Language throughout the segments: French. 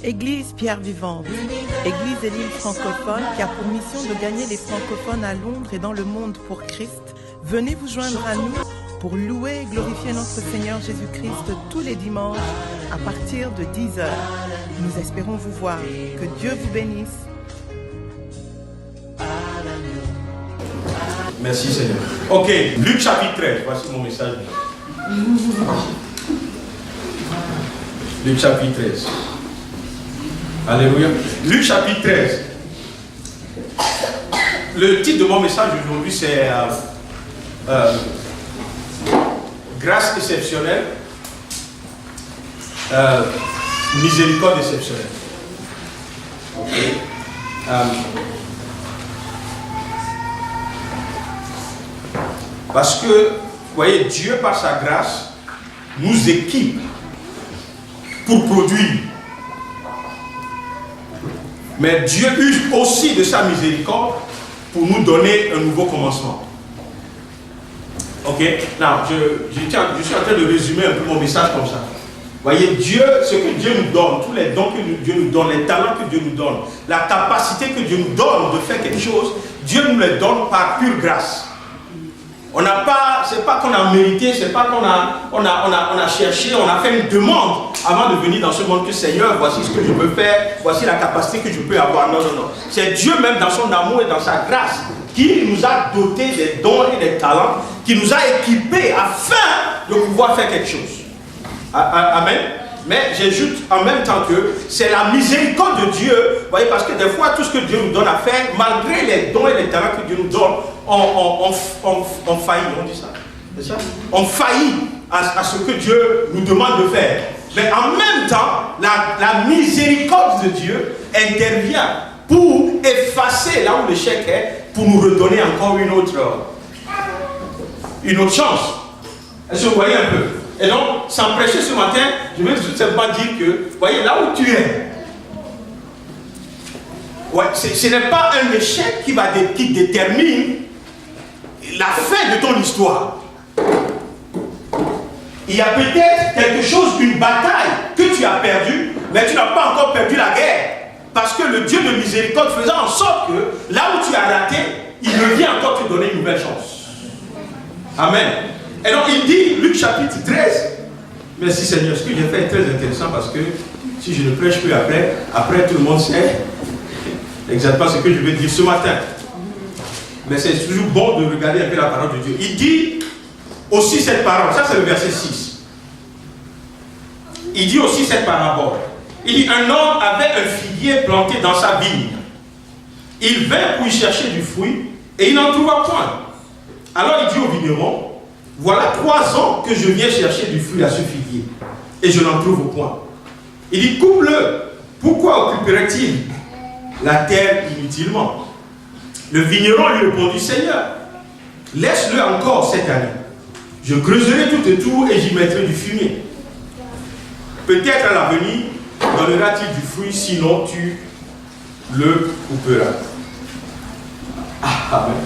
Église Pierre Vivante, Église et l'île francophone qui a pour mission de gagner les francophones à Londres et dans le monde pour Christ. Venez vous joindre à nous pour louer et glorifier notre Seigneur Jésus-Christ tous les dimanches à partir de 10h. Nous espérons vous voir. Que Dieu vous bénisse. Merci Seigneur. Ok, Luc chapitre 13, voici mon message. Luc chapitre 13. Alléluia. Luc chapitre 13. Le titre de mon message aujourd'hui c'est grâce exceptionnelle, miséricorde exceptionnelle. Okay. Parce que, vous voyez, Dieu par sa grâce nous équipe pour produire. Mais Dieu use aussi de sa miséricorde pour nous donner un nouveau commencement. Ok? Now, je suis en train de résumer un peu mon message comme ça. Vous voyez, Dieu, ce que Dieu nous donne, tous les dons que Dieu nous donne, les talents que Dieu nous donne, la capacité que Dieu nous donne de faire quelque chose, Dieu nous les donne par pure grâce. On n'a pas, c'est pas qu'on a mérité, c'est pas qu'on a cherché, on a fait une demande avant de venir dans ce monde que Seigneur, voici ce que je peux faire, voici la capacité que je peux avoir. Non, non, non. C'est Dieu même dans son amour et dans sa grâce qui nous a doté des dons et des talents, qui nous a équipés afin de pouvoir faire quelque chose. Amen. Mais j'ajoute en même temps que c'est la miséricorde de Dieu, vous voyez, parce que des fois, tout ce que Dieu nous donne à faire, malgré les dons et les talents que Dieu nous donne, on faillit, on dit ça, c'est ça? On faillit à ce que Dieu nous demande de faire. Mais en même temps, la miséricorde de Dieu intervient pour effacer là où l'échec est, pour nous redonner encore une autre chance. Est-ce que vous voyez un peu? Et donc, sans prêcher ce matin, je vais tout simplement dire que, voyez, là où tu es, ouais, ce n'est pas un échec qui détermine la fin de ton histoire. Il y a peut-être quelque chose, une bataille que tu as perdue, mais tu n'as pas encore perdu la guerre. Parce que le Dieu de miséricorde faisant en sorte que là où tu as raté, il revient encore te donner une nouvelle chance. Amen. Et donc il dit, Luc chapitre 13, merci Seigneur, ce que j'ai fait est très intéressant parce que si je ne prêche plus après tout le monde sait exactement ce que je vais dire ce matin. Mais c'est toujours bon de regarder un peu la parole de Dieu. Il dit aussi cette parole, ça c'est le verset 6. Il dit aussi cette parabole. Il dit, un homme avait un figuier planté dans sa vigne. Il vint pour y chercher du fruit et il n'en trouva point. Alors il dit au vigneron, voilà 3 ans que je viens chercher du fruit à ce figuier et je n'en trouve point. Il dit, coupe-le. Pourquoi occuperait-il la terre inutilement? Le vigneron lui répondit, Seigneur, laisse-le encore cette année. Je creuserai tout autour et j'y mettrai du fumier. Peut-être à l'avenir donnera-t-il du fruit, sinon tu le couperas. Amen.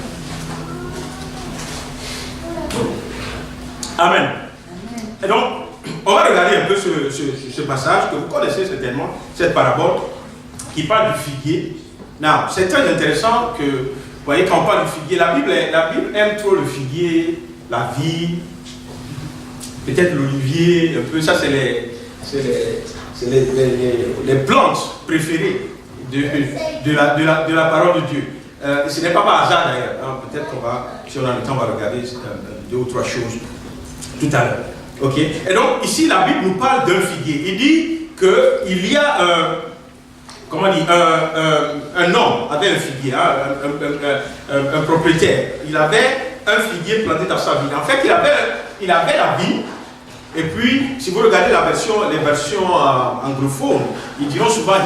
Amen. Et donc, on va regarder un peu ce passage que vous connaissez certainement, cette parabole qui parle du figuier. Non, c'est très intéressant que, vous voyez, quand on parle du figuier, la Bible aime trop le figuier, la vigne, peut-être l'olivier, un peu, ça c'est les plantes préférées de la parole de Dieu. Ce n'est pas par hasard d'ailleurs, hein. Peut-être qu'on va, si on a le temps, on va regarder 2 ou 3 choses tout à l'heure. Ok. Et donc ici la Bible nous parle d'un figuier. Il dit qu'il y a un homme avait un figuier, hein, un propriétaire. Il avait un figuier planté dans sa vigne. En fait, il avait la vigne. Et puis, si vous regardez les versions anglophones, ils diront souvent a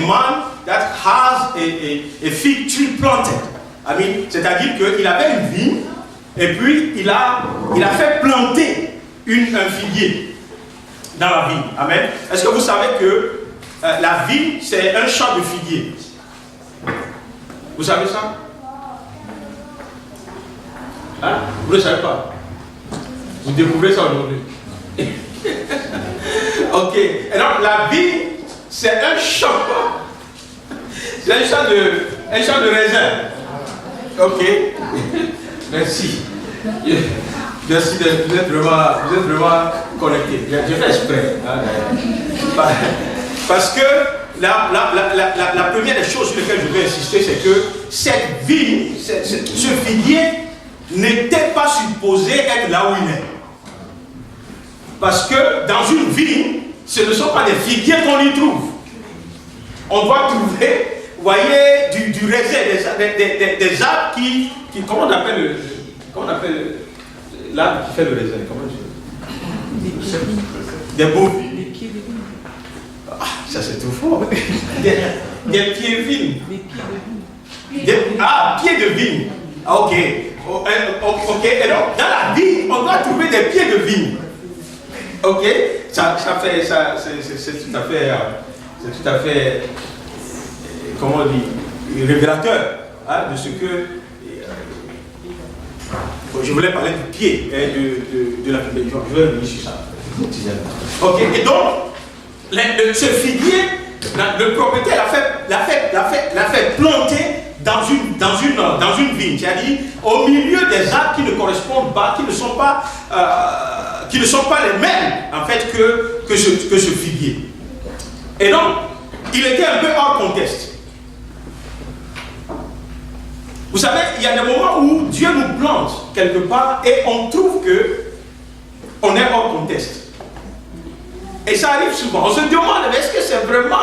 man that has a fig tree planted. I mean, c'est-à-dire qu'il avait une vigne et puis il a fait planter un figuier dans la vigne. Amen. Est-ce que vous savez que la vigne, c'est un champ de figuier? Vous savez ça? Hein? Vous ne le savez pas? Vous découvrez ça aujourd'hui. Ok. Et donc la vie, c'est un champ. C'est un champ de raisin. Ok. Merci. Merci, vous êtes vraiment connectés. J'ai fait exprès. Parce que la première des choses sur lesquelles je vais insister, c'est que cette vie, ce figuier, n'était pas supposé être là où il est. Parce que dans une vigne, ce ne sont pas des figuiers qu'on y trouve. On doit trouver, vous voyez, du raisin, des arbres qui comment on appelle l'arbre qui fait le raisin, comment des beaux. Ah, ça c'est trop fort. Des pieds vignes. Pieds de vigne. Ah, ok. Ok. Et donc, dans la vigne, on doit trouver des pieds de vigne. Ok. C'est tout à fait, comment on dit, révélateur de ce que. Je voulais parler du pied de la Bible. Je vais revenir sur ça. Ok. Et donc, ce figuier, le propriétaire l'a fait planter dans une vigne, c'est-à-dire au milieu des arbres qui ne correspondent pas, qui ne sont pas les mêmes en fait que ce figuier. Et donc, il était un peu hors contexte. Vous savez, il y a des moments où Dieu nous plante quelque part et on trouve que on est hors contexte. Et ça arrive souvent. On se demande, mais est-ce que c'est vraiment,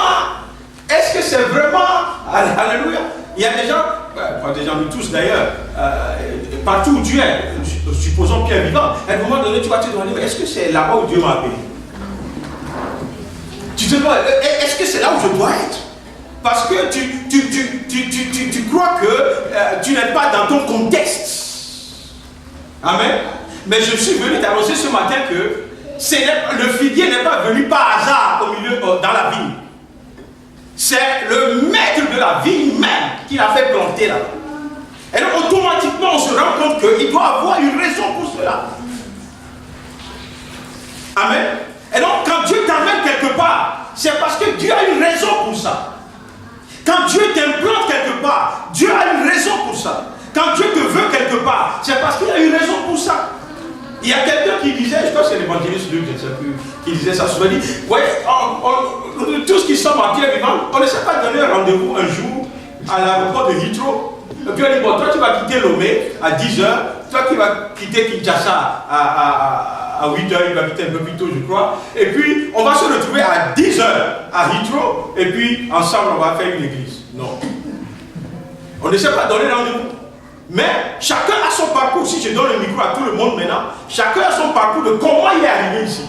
alléluia. Il y a des gens, pas des gens, nous tous d'ailleurs, partout où tu es, supposons Pierre vivant, à un moment donné, tu vas te demander, est-ce que c'est là-bas où Dieu m'a appelé? Tu te demandes, est-ce que c'est là où je dois être? Parce que tu crois que tu n'es pas dans ton contexte. Amen. Mais je suis venu t'annoncer ce matin que le figuier n'est pas venu par hasard au milieu, dans la vigne. C'est le maître de la vigne même qui l'a fait planter là. Et donc automatiquement on se rend compte qu'il doit avoir une raison pour cela. Amen. Et donc quand Dieu t'amène quelque part, c'est parce que Dieu a une raison pour ça. Quand Dieu t'implante quelque part, Dieu a une raison pour ça. Quand Dieu te veut quelque part, c'est parce qu'il a une raison pour ça. Il y a quelqu'un qui disait, je crois que c'est l'évangéliste Luc, je ne sais plus, qui disait ça souvent, il dit, ouais, tous qui sommes en Pierre vivant, on ne s'est pas donné un rendez-vous un jour à l'aéroport de Heathrow. Et puis on dit, bon, toi tu vas quitter Lomé à 10h, toi qui vas quitter Kinshasa à 8h, il va quitter un peu plus tôt, je crois. Et puis on va se retrouver à 10h à Heathrow, et puis ensemble on va faire une église. Non. On ne s'est pas donné rendez-vous. Mais chacun a son parcours. Si je donne le micro à tout le monde maintenant, chacun a son parcours de comment il est arrivé ici.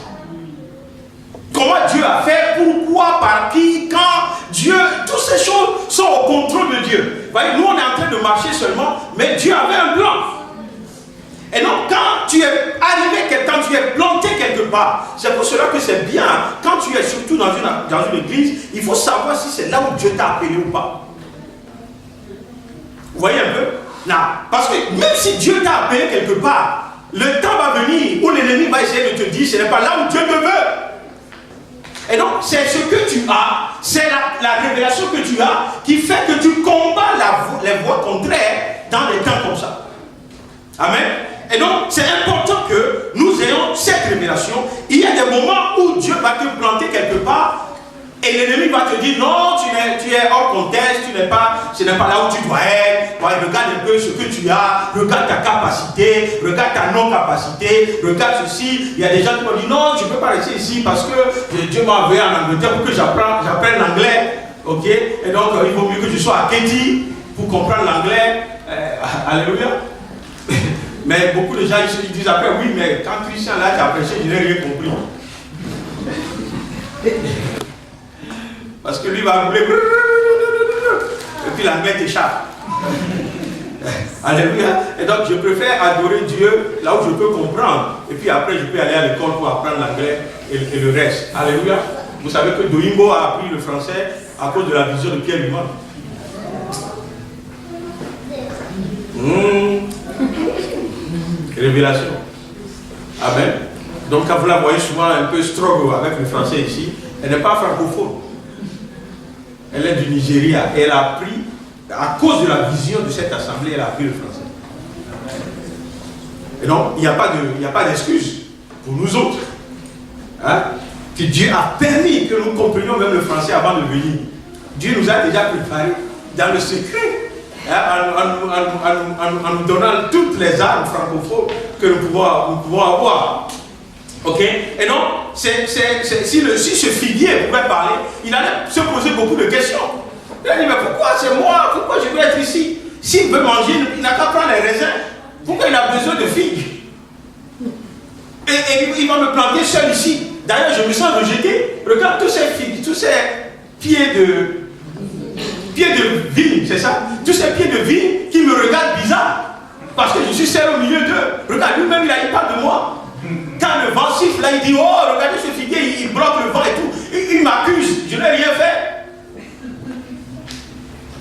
Comment Dieu a fait, pourquoi, par qui, quand, Dieu, toutes ces choses sont au contrôle de Dieu. Vous voyez, nous on est en train de marcher seulement, mais Dieu avait un plan. Et donc quand tu es arrivé, quand tu es planté quelque part, c'est pour cela que c'est bien, quand tu es surtout dans une église, il faut savoir si c'est là où Dieu t'a appelé ou pas. Vous voyez un peu? Non, parce que même si Dieu t'a appelé quelque part, le temps va venir où l'ennemi va essayer de te dire, ce n'est pas là où Dieu te veut. Et donc, c'est ce que tu as, c'est la révélation que tu as qui fait que tu combats les voies contraires dans des temps comme ça. Amen. Et donc, c'est important que nous ayons cette révélation. Il y a des moments où Dieu va te planter quelque part et l'ennemi va te dire non, tu es hors contexte, ce n'est pas là où tu dois être. Ouais, regarde un peu ce que tu as, regarde ta capacité, regarde ta non-capacité, regarde ceci. Il y a des gens qui vont dire non, je ne peux pas rester ici parce que Dieu m'a envoyé en Angleterre pour que j'apprenne l'anglais. Ok? Et donc, il vaut mieux que je sois à Katie pour comprendre l'anglais. Alléluia. Mais beaucoup de gens ils disent après, oui, mais quand Christian là, tu as prêché, je n'ai rien compris. Parce que lui va rouler, et puis l'anglais t'échappe. Alléluia. Et donc je préfère adorer Dieu là où je peux comprendre. Et puis après je peux aller à l'école pour apprendre l'anglais et le reste. Alléluia. Vous savez que Doimbo a appris le français à cause de la vision de Pierre vivant. Révélation. Amen. Donc quand vous la voyez souvent un peu struggle avec le français ici, elle n'est pas francophone. Elle est du Nigeria. Et elle a appris, à cause de la vision de cette assemblée, elle a appris le français. Et donc, il n'y a pas d'excuse pour nous autres. Hein, que Dieu a permis que nous comprenions même le français avant de venir. Dieu nous a déjà préparés dans le secret, en nous donnant toutes les armes francophones que nous pouvons avoir. Ok? Et donc, si ce figuier pouvait parler, il allait se poser beaucoup de questions. Il a dit, mais pourquoi c'est moi? Pourquoi je veux être ici? S'il veut manger, il n'a qu'à prendre les raisins. Pourquoi il a besoin de figues? Et il va me planter seul ici. D'ailleurs, je me sens rejeté. Regarde tous ces figues, tous ces pieds de vigne, c'est ça? Tous ces pieds de vigne qui me regardent bizarre. Parce que je suis seul au milieu d'eux. Regarde, lui-même, il parle de moi. Quand le vent siffle, là, il dit, oh, regardez ce figuier, il bloque le vent et tout. Il m'accuse, je n'ai rien fait.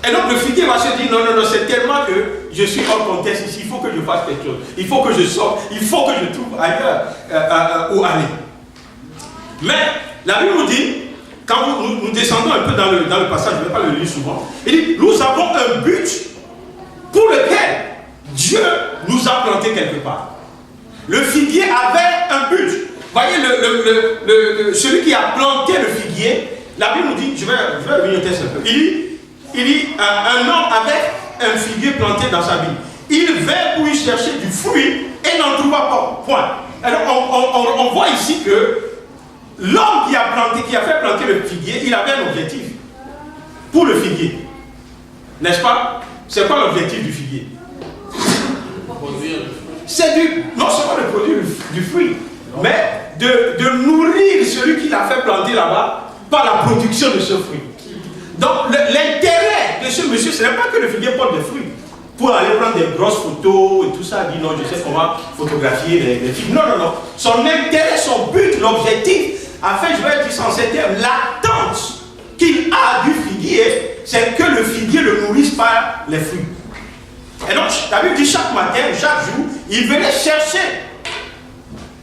Et donc le figuier va se dire, non, c'est tellement que je suis hors contexte ici, il faut que je fasse quelque chose. Il faut que je sorte, il faut que je trouve ailleurs où aller. Mais la Bible nous dit, quand nous descendons un peu dans le passage, je ne vais pas le lire souvent, il dit, nous avons un but pour lequel Dieu nous a planté quelque part. Le figuier avait un but. Voyez, celui qui a planté le figuier, la Bible nous dit, je vais revenir au texte un peu, il dit, un homme avec un figuier planté dans sa vie. Il vint pour y chercher du fruit et n'en trouva pas. Point. Alors on voit ici que l'homme qui a fait planter le figuier, il avait un objectif pour le figuier. N'est-ce pas? C'est quoi l'objectif du figuier? C'est non seulement de produire du fruit, mais de nourrir celui qui l'a fait planter là-bas par la production de ce fruit. Donc l'intérêt de ce monsieur, ce n'est pas que le figuier porte des fruits pour aller prendre des grosses photos et tout ça, dit non, je sais comment photographier les films. Non. Son intérêt, son but, l'objectif, enfin je vais dire sans ces termes, l'attente qu'il a du figuier, c'est que le figuier le nourrisse par les fruits. Et donc, la Bible dit chaque matin, chaque jour, il venait chercher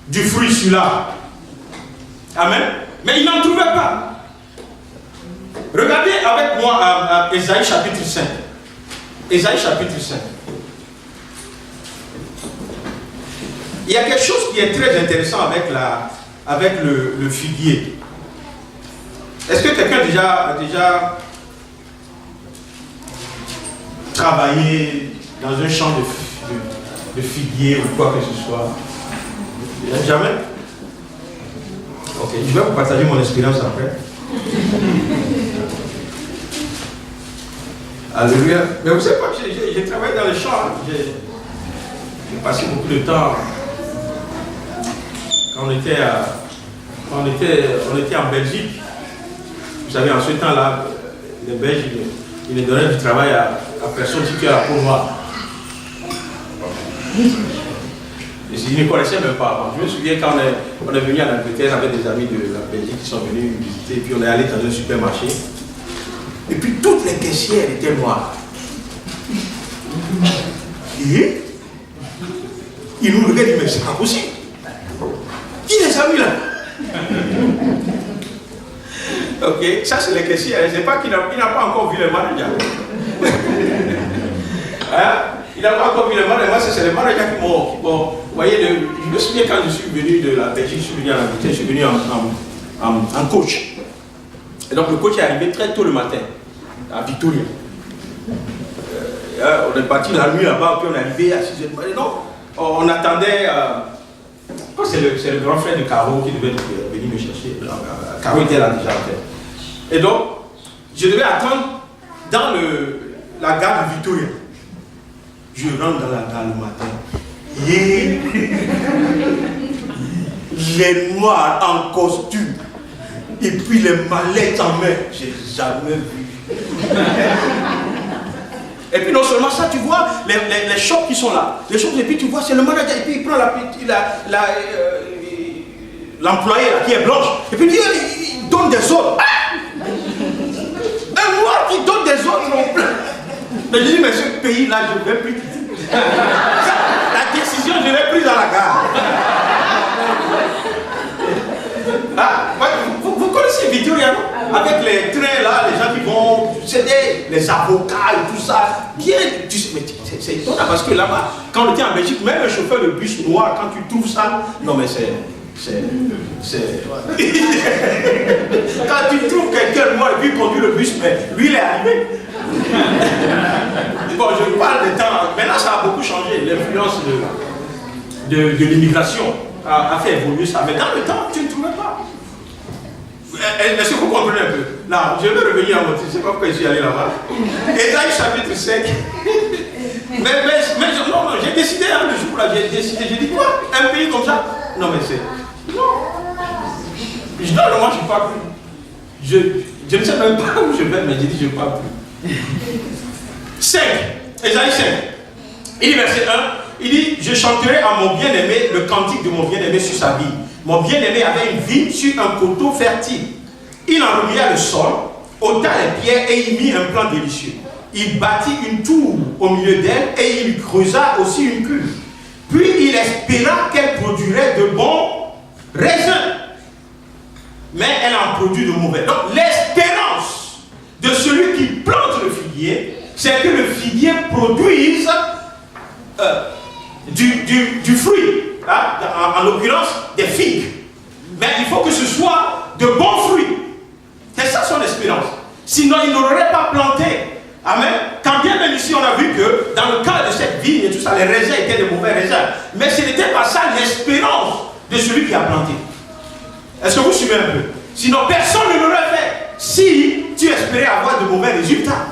du fruit celui-là. Amen. Mais il n'en trouvait pas. Regardez avec moi à Ésaïe chapitre 5. Ésaïe chapitre 5. Il y a quelque chose qui est très intéressant avec le figuier. Est-ce que quelqu'un a déjà travaillé dans un champ de figuier ou quoi que ce soit? Jamais? Ok, je vais vous partager mon expérience après. Alléluia. Mais vous savez pas, j'ai travaillé dans les champs. Hein. J'ai passé beaucoup de temps. Quand on était en Belgique, vous savez, en ce temps-là, les Belges, ils ne donnaient du travail à personne qui a la peau noire. Ils ne connaissaient même pas. Je me souviens quand on est venu en Angleterre avec des amis de la Belgique qui sont venus nous visiter, puis on est allé dans un supermarché. Et puis toutes les caissières étaient noires. Et ils nous regardent et disent, mais c'est pas possible. Qui les a mis là? Ok, ça c'est les caissières. Je ne sais pas qu'il n'a pas encore vu les managers. Hein? Il n'a pas encore vu les managers. C'est les managers qui m'ont. Vous voyez, je me souviens quand je suis venu de la Belgique, je suis venu en Angleterre, je suis venu en coach. Et donc le coach est arrivé très tôt le matin, à Victoria. On est parti la nuit là-bas, puis on est arrivé à 6h du matin. Donc, on attendait. C'est le grand frère de Caro qui devait venir me chercher. Caro était là déjà en fait. Et donc, je devais attendre dans la gare de Victoria. Je rentre dans la gare le matin. Et les noirs en costume. Et puis les mallettes en main. J'ai jamais vu. Et puis non seulement ça, tu vois les shops qui sont là. Les shops, et puis tu vois, c'est le manager. Et puis il prend l'employé là qui est blanche. Et puis il donne des ordres. Un noir qui donne des ordres non plus. Mais je dis, mais ce pays-là, je ne vais plus quitter. La décision, je l'ai prise à la gare. des avocats et tout ça. Bien, tu sais, mais c'est étonnant parce que là-bas, quand on était en Belgique, même un chauffeur de bus noir, quand tu trouves ça, non mais c'est quand tu trouves quelqu'un noir et puis il conduit le bus, mais lui il est arrivé. Bon, je parle des temps. Maintenant, ça a beaucoup changé. L'influence de l'immigration a fait évoluer ça. Mais dans le temps, tu ne trouvais pas. Est-ce que vous comprenez un peu? Là, je vais revenir à votre. Je ne sais pas pourquoi je suis allé là-bas. Ésaïe chapitre 5. mais non, j'ai décidé, hein, le jour là, j'ai décidé. J'ai dit quoi? Un pays comme ça? Non, mais c'est. Non. Je donne, moi, je ne parle plus. Je ne sais même pas où je vais, mais j'ai dit, je ne parle plus. 5, Ésaïe 5, il dit verset 1, il dit, je chanterai à mon bien-aimé le cantique de mon bien-aimé sur sa vigne. Mon bien-aimé avait une vigne sur un coteau fertile. Il en remua le sol, ôta les pierres et y mit un plan délicieux. Il bâtit une tour au milieu d'elle et il creusa aussi une cuve. Puis il espéra qu'elle produirait de bons raisins. Mais elle en produit de mauvais. Donc l'espérance de celui qui plante le figuier, c'est que le figuier produise du fruit, hein, en l'occurrence des figues. Mais il faut que ce soit de bons fruits. C'est ça son espérance. Sinon, il n'aurait pas planté. Amen. Quand bien même ici, on a vu que dans le cas de cette vigne et tout ça, les raisins étaient de mauvais raisins. Mais ce n'était pas ça l'espérance de celui qui a planté. Est-ce que vous suivez un peu? Sinon, personne ne l'aurait fait si tu espérais avoir de mauvais résultats.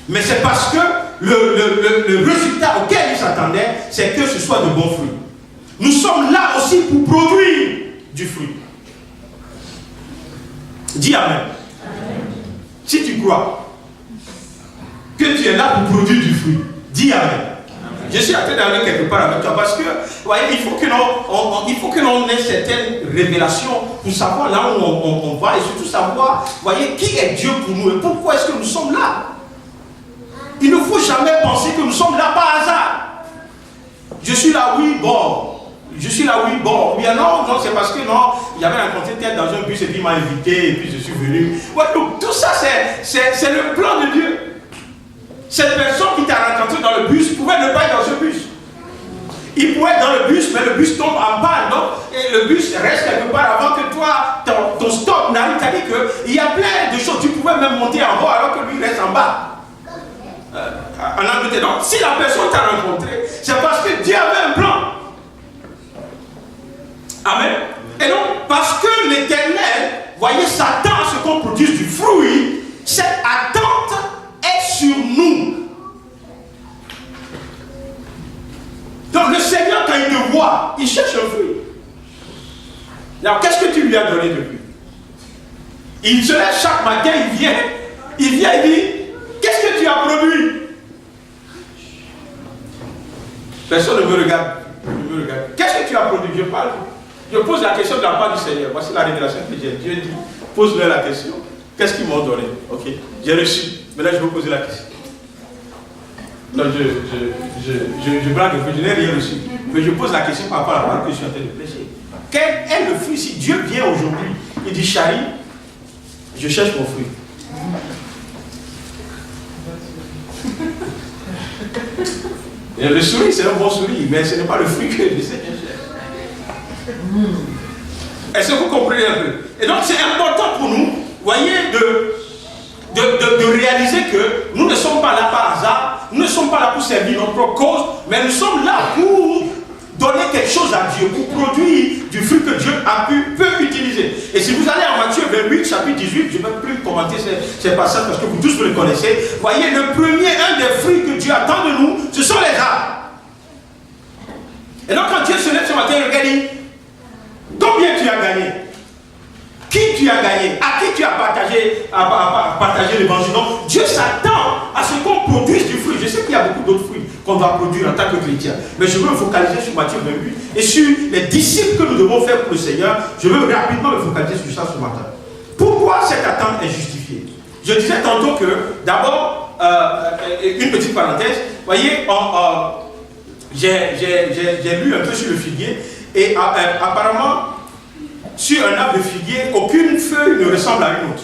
Mais c'est parce que le résultat auquel il s'attendait, c'est que ce soit de bons fruits. Nous sommes là aussi pour produire du fruit. Dis Amen. Amen. Si tu crois que tu es là pour produire du fruit, dis Amen. Amen. Je suis en train d'aller quelque part avec toi parce que, voyez, il faut que l'on ait certaines révélations pour savoir là où on va et surtout savoir, voyez, qui est Dieu pour nous et pourquoi est-ce que nous sommes là. Il ne faut jamais penser que nous sommes là par hasard. Je suis là, oui, bon. Je suis là, oui, bon. Bien non, non, c'est parce que non, il y avait rencontré tête dans un bus et puis il m'a invité et puis je suis venu. Ouais, donc tout ça, c'est le plan de Dieu. Cette personne qui t'a rencontré dans le bus pouvait ne pas être dans ce bus. Il pouvait être dans le bus, mais le bus tombe en panne, non? Et le bus reste quelque part avant que toi, ton stop n'arrive. C'est-à-dire qu'il y a plein de choses. Tu pouvais même monter en haut alors que lui reste en bas. En Angleterre. Donc, si la personne t'a rencontré, c'est parce que Dieu avait un plan. Amen. Et donc, parce que l'Éternel, voyez, s'attend à ce qu'on produise du fruit, cette attente est sur nous. Donc, le Seigneur, quand il te voit, il cherche un fruit. Alors, qu'est-ce que tu lui as donné depuis? Il se lève chaque matin, il vient, il dit, qu'est-ce que tu as produit? Personne ne me regarde. Qu'est-ce que tu as produit? Je parle. Je pose la question de la part du Seigneur. Voici la révélation que j'ai. Dieu dit, pose-leur la question. Qu'est-ce qu'ils m'ont donné? Ok, j'ai reçu. Mais là, je vais vous poser la question. Non, je blague un peu, je n'ai rien reçu. Mais je pose la question par rapport à la parole que je suis en train de prêcher. Quel est le fruit? Si Dieu vient aujourd'hui, il dit, chérie, je cherche mon fruit. Et le sourire, c'est un bon sourire, mais ce n'est pas le fruit que je cherche. Est-ce que vous comprenez un peu? Et donc c'est important pour nous, voyez, de réaliser que nous ne sommes pas là par hasard, nous ne sommes pas là pour servir notre cause, mais nous sommes là pour donner quelque chose à Dieu, pour produire du fruit que Dieu peut utiliser. Et si vous allez en Matthieu 28, chapitre 18, je ne vais plus commenter ces passages parce que vous tous vous les connaissez. Voyez, un des fruits que Dieu attend de nous, ce sont les arbres. Et donc quand Dieu se lève ce matin, il regarde, combien tu as gagné? Qui tu as gagné? À qui tu as partagé l'évangile? Donc Dieu s'attend à ce qu'on produise du fruit. Je sais qu'il y a beaucoup d'autres fruits qu'on doit produire en tant que chrétien. Mais je veux me focaliser sur Matthieu 28 et sur les disciples que nous devons faire pour le Seigneur. Je veux rapidement me focaliser sur ça ce matin. Pourquoi cette attente est justifiée? Je disais tantôt que, d'abord, une petite parenthèse, voyez, j'ai lu un peu sur le figuier et apparemment, sur un arbre de figuier, aucune feuille ne ressemble à une autre.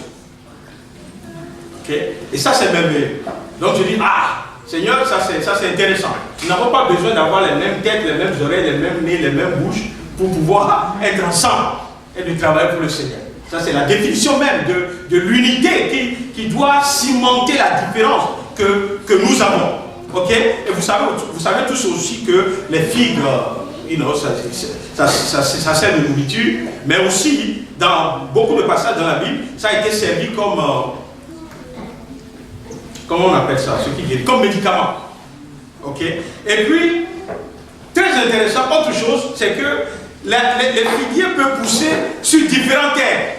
Okay? Et ça, c'est merveilleux. Donc je dis, ah, Seigneur, ça c'est intéressant. Nous n'avons pas besoin d'avoir les mêmes têtes, les mêmes oreilles, les mêmes nez, les mêmes bouches pour pouvoir être ensemble et de travailler pour le Seigneur. Ça, c'est la définition même de l'unité qui doit cimenter la différence que nous avons. Ok? Et vous savez tous aussi que les figues, ça sert de nourriture, mais aussi, dans beaucoup de passages dans la Bible, ça a été servi comme, comment on appelle ça? Ce qui guérit, comme médicament. Ok? Et puis, très intéressant, autre chose, c'est que les figuiers peuvent pousser sur différentes terres.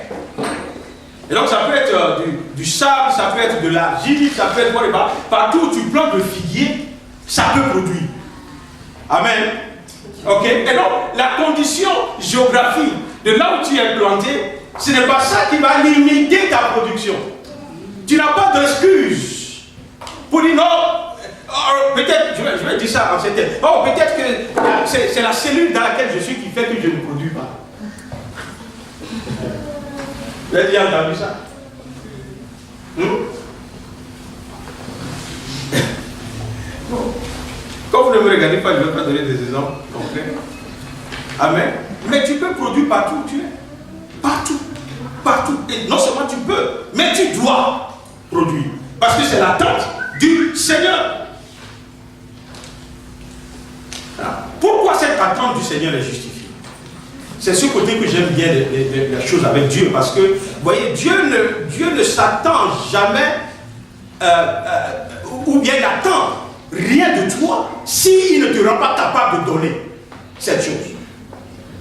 Et donc ça peut être du sable, ça peut être de l'argile, ça peut être quoi, partout où tu plantes le figuier, ça peut produire. Amen. Ok? Et donc la condition géographique de là où tu es planté, ce n'est pas ça qui va limiter ta production. Tu n'as pas d'excuse pour dire non. Peut-être, je vais dire ça en ces termes. Oh, peut-être que c'est la cellule dans laquelle je suis qui fait que je ne produis pas. Vous avez déjà entendu ça? Quand vous ne me regardez pas, je ne vais pas donner des exemples concrets. Amen. Mais tu peux produire partout où tu es. Partout. Partout. Et non seulement tu peux, mais tu dois produire. Parce que c'est l'attente du Seigneur. Pourquoi cette attente du Seigneur est justifiée? C'est ce côté que j'aime bien la chose avec Dieu, parce que, vous voyez, Dieu ne s'attend jamais, ou bien il attend rien de toi, s'il ne te rend pas capable de donner cette chose.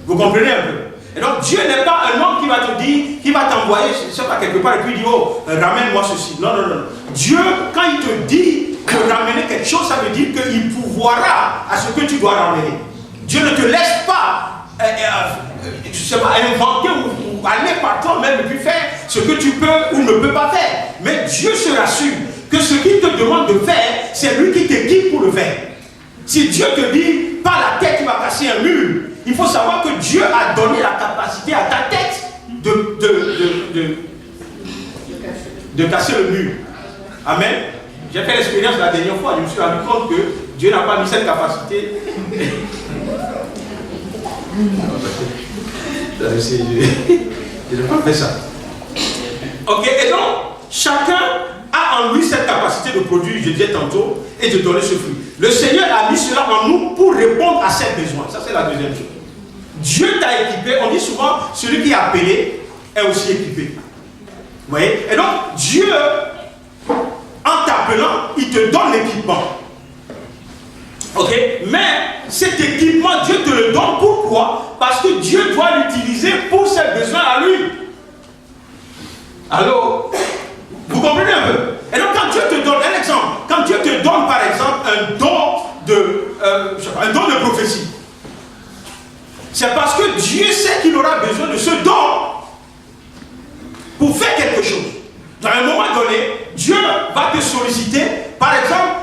Vous comprenez un peu? Et donc, Dieu n'est pas un homme qui va te dire, qui va t'envoyer, je ne sais pas, quelque part, et puis il dit, oh, ramène-moi ceci. Non, non, non. Dieu, quand il te dit de ramener quelque chose, ça veut dire qu'il pourvoira à ce que tu dois ramener. Dieu ne te laisse pas je ne sais pas, inventer ou aller par toi-même et puis faire ce que tu peux ou ne peux pas faire. Mais Dieu se rassure que ce qu'il te demande de faire, c'est lui qui t'équipe pour le faire. Si Dieu te dit, par la tête, tu vas casser un mur, il faut savoir que Dieu a donné la capacité à ta tête de casser le mur. Amen. J'ai fait l'expérience la dernière fois, je me suis rendu compte que Dieu n'a pas mis cette capacité. Je n'ai pas fait ça. Ok, et donc, chacun a en lui cette capacité de produire, je disais tantôt, et de donner ce fruit. Le Seigneur a mis cela en nous pour répondre à ses besoins. Ça, c'est la deuxième chose. Dieu t'a équipé. On dit souvent, celui qui est appelé est aussi équipé. Vous voyez? Et donc, Dieu, en t'appelant, il te donne l'équipement. Ok? Mais cet équipement, Dieu te le donne. Pourquoi? Parce que Dieu doit l'utiliser pour ses besoins à lui. Allô? Vous comprenez un peu? Et donc quand Dieu te donne, un exemple, quand Dieu te donne par exemple un don de prophétie, c'est parce que Dieu sait qu'il aura besoin de ce don pour faire quelque chose. Dans un moment donné, Dieu va te solliciter, par exemple,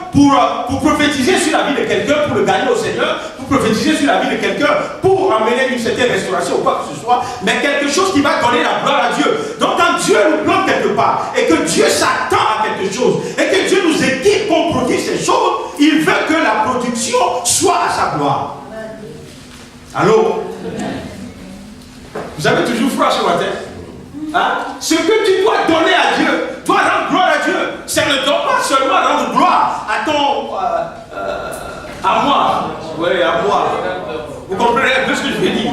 pour prophétiser sur la vie de quelqu'un, pour le gagner au Seigneur, pour prophétiser sur la vie de quelqu'un, pour amener une certaine restauration ou quoi que ce soit, mais quelque chose qui va donner la gloire à Dieu. Donc quand Dieu nous plante quelque part, et que Dieu s'attend à quelque chose, et que Dieu nous équipe pour produire ces choses, il veut que la production soit à sa gloire. Allô? Vous avez toujours froid ce matin? Hein? Ce que tu dois donner à Dieu, dois rendre gloire à Dieu. Ça ne doit pas seulement rendre gloire à ton... à moi. Oui, à moi. Vous comprenez un peu ce que je veux dire?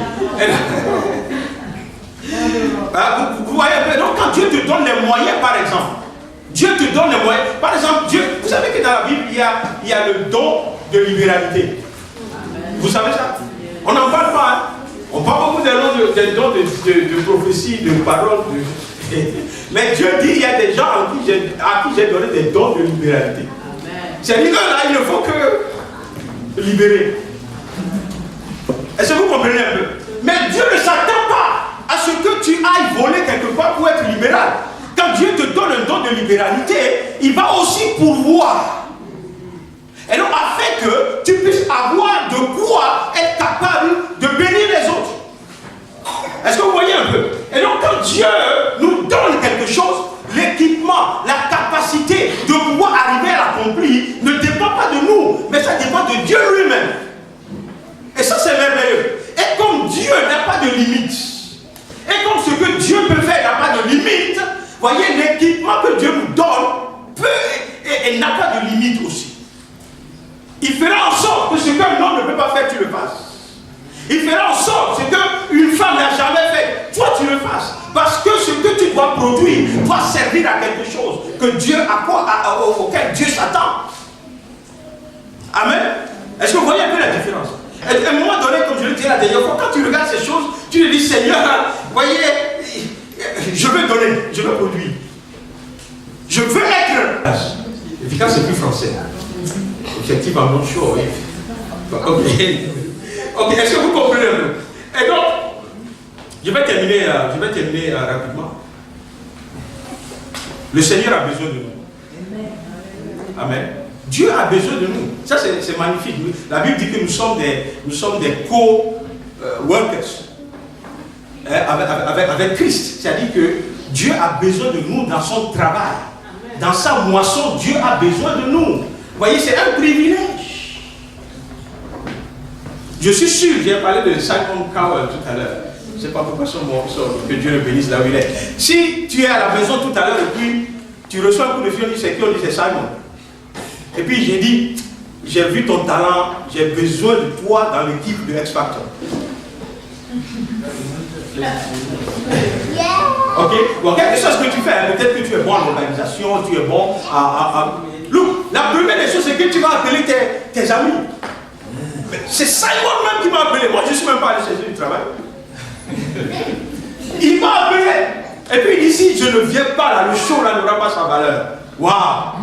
Vous voyez un peu. Donc quand Dieu te donne les moyens, par exemple, Dieu te donne les moyens. Par exemple, Dieu, vous savez que dans la Bible, il y a le don de libéralité. Vous savez ça? On n'en parle pas. Hein? On parle beaucoup des dons de prophétie, de paroles. Mais Dieu dit, il y a des gens à qui j'ai donné des dons de libéralité. C'est-à-dire là, il ne faut que libérer. Est-ce que vous comprenez un peu? Mais Dieu ne s'attend pas à ce que tu ailles voler quelque part pour être libéral. Quand Dieu te donne un don de libéralité, il va aussi pourvoir. Et donc, afin que tu puisses avoir de quoi être capable de bénir les autres. Est-ce que vous voyez un peu? Et donc, quand Dieu nous donne quelque chose, l'équipement, la capacité pas de limite. Et comme ce que Dieu peut faire n'a pas de limite, voyez, l'équipement que Dieu nous donne peut et n'a pas de limite aussi. Il fera en sorte que ce qu'un homme ne peut pas faire, tu le fasses. Il fera en sorte que ce qu'une femme n'a jamais fait, toi tu le fasses. Parce que ce que tu dois produire doit servir à quelque chose que Dieu auquel Dieu s'attend. Amen. Est-ce que vous voyez un peu la différence? À un moment donné, comme je le disais la dernière fois, quand tu regardes ces choses, tu te dis, Seigneur, voyez, je veux donner, je veux produire. Je veux être efficace, c'est plus français. Objectif en non chaud, oui. Ok, est-ce que vous comprenez un peu? Et donc, je vais terminer rapidement. Le Seigneur a besoin de nous. Amen. Dieu a besoin de nous. Ça, c'est magnifique. La Bible dit que nous sommes des co-workers avec Christ. C'est-à-dire que Dieu a besoin de nous dans son travail. Dans sa moisson, Dieu a besoin de nous. Vous voyez, c'est un privilège. Je suis sûr, j'ai parlé de Simon Cowell tout à l'heure. Je ne sais pas pourquoi que Dieu le bénisse là où il est. Si tu es à la maison tout à l'heure et puis tu reçois un coup de fil, on dit c'est qui? On dit c'est Simon. Et puis j'ai dit, j'ai vu ton talent, j'ai besoin de toi dans l'équipe de X Factor. Ok? Bon, quelque chose que tu fais, peut-être que tu es bon en organisation, tu es bon à... Look, la première des choses, c'est que tu vas appeler tes amis. C'est Simon même qui m'a appelé. Moi, je ne suis même pas allé chercher du travail. Il m'a appelé. Et puis il dit, si je ne viens pas là, le show là n'aura pas sa valeur. Waouh!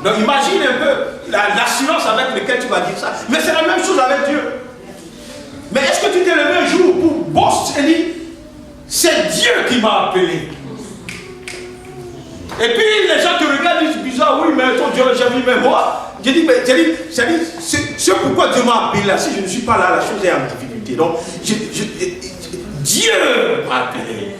Donc imagine un peu l'assurance avec laquelle tu vas dire ça. Mais c'est la même chose avec Dieu. Mais est-ce que tu t'es levé un jour pour bosser et dire, c'est Dieu qui m'a appelé? Et puis les gens te regardent et disent, bizarre, oui, mais ton Dieu l'a jamais vu, mais moi. J'ai dit, c'est pourquoi Dieu m'a appelé là. Si je ne suis pas là, la chose est en difficulté. Donc, Dieu m'a appelé.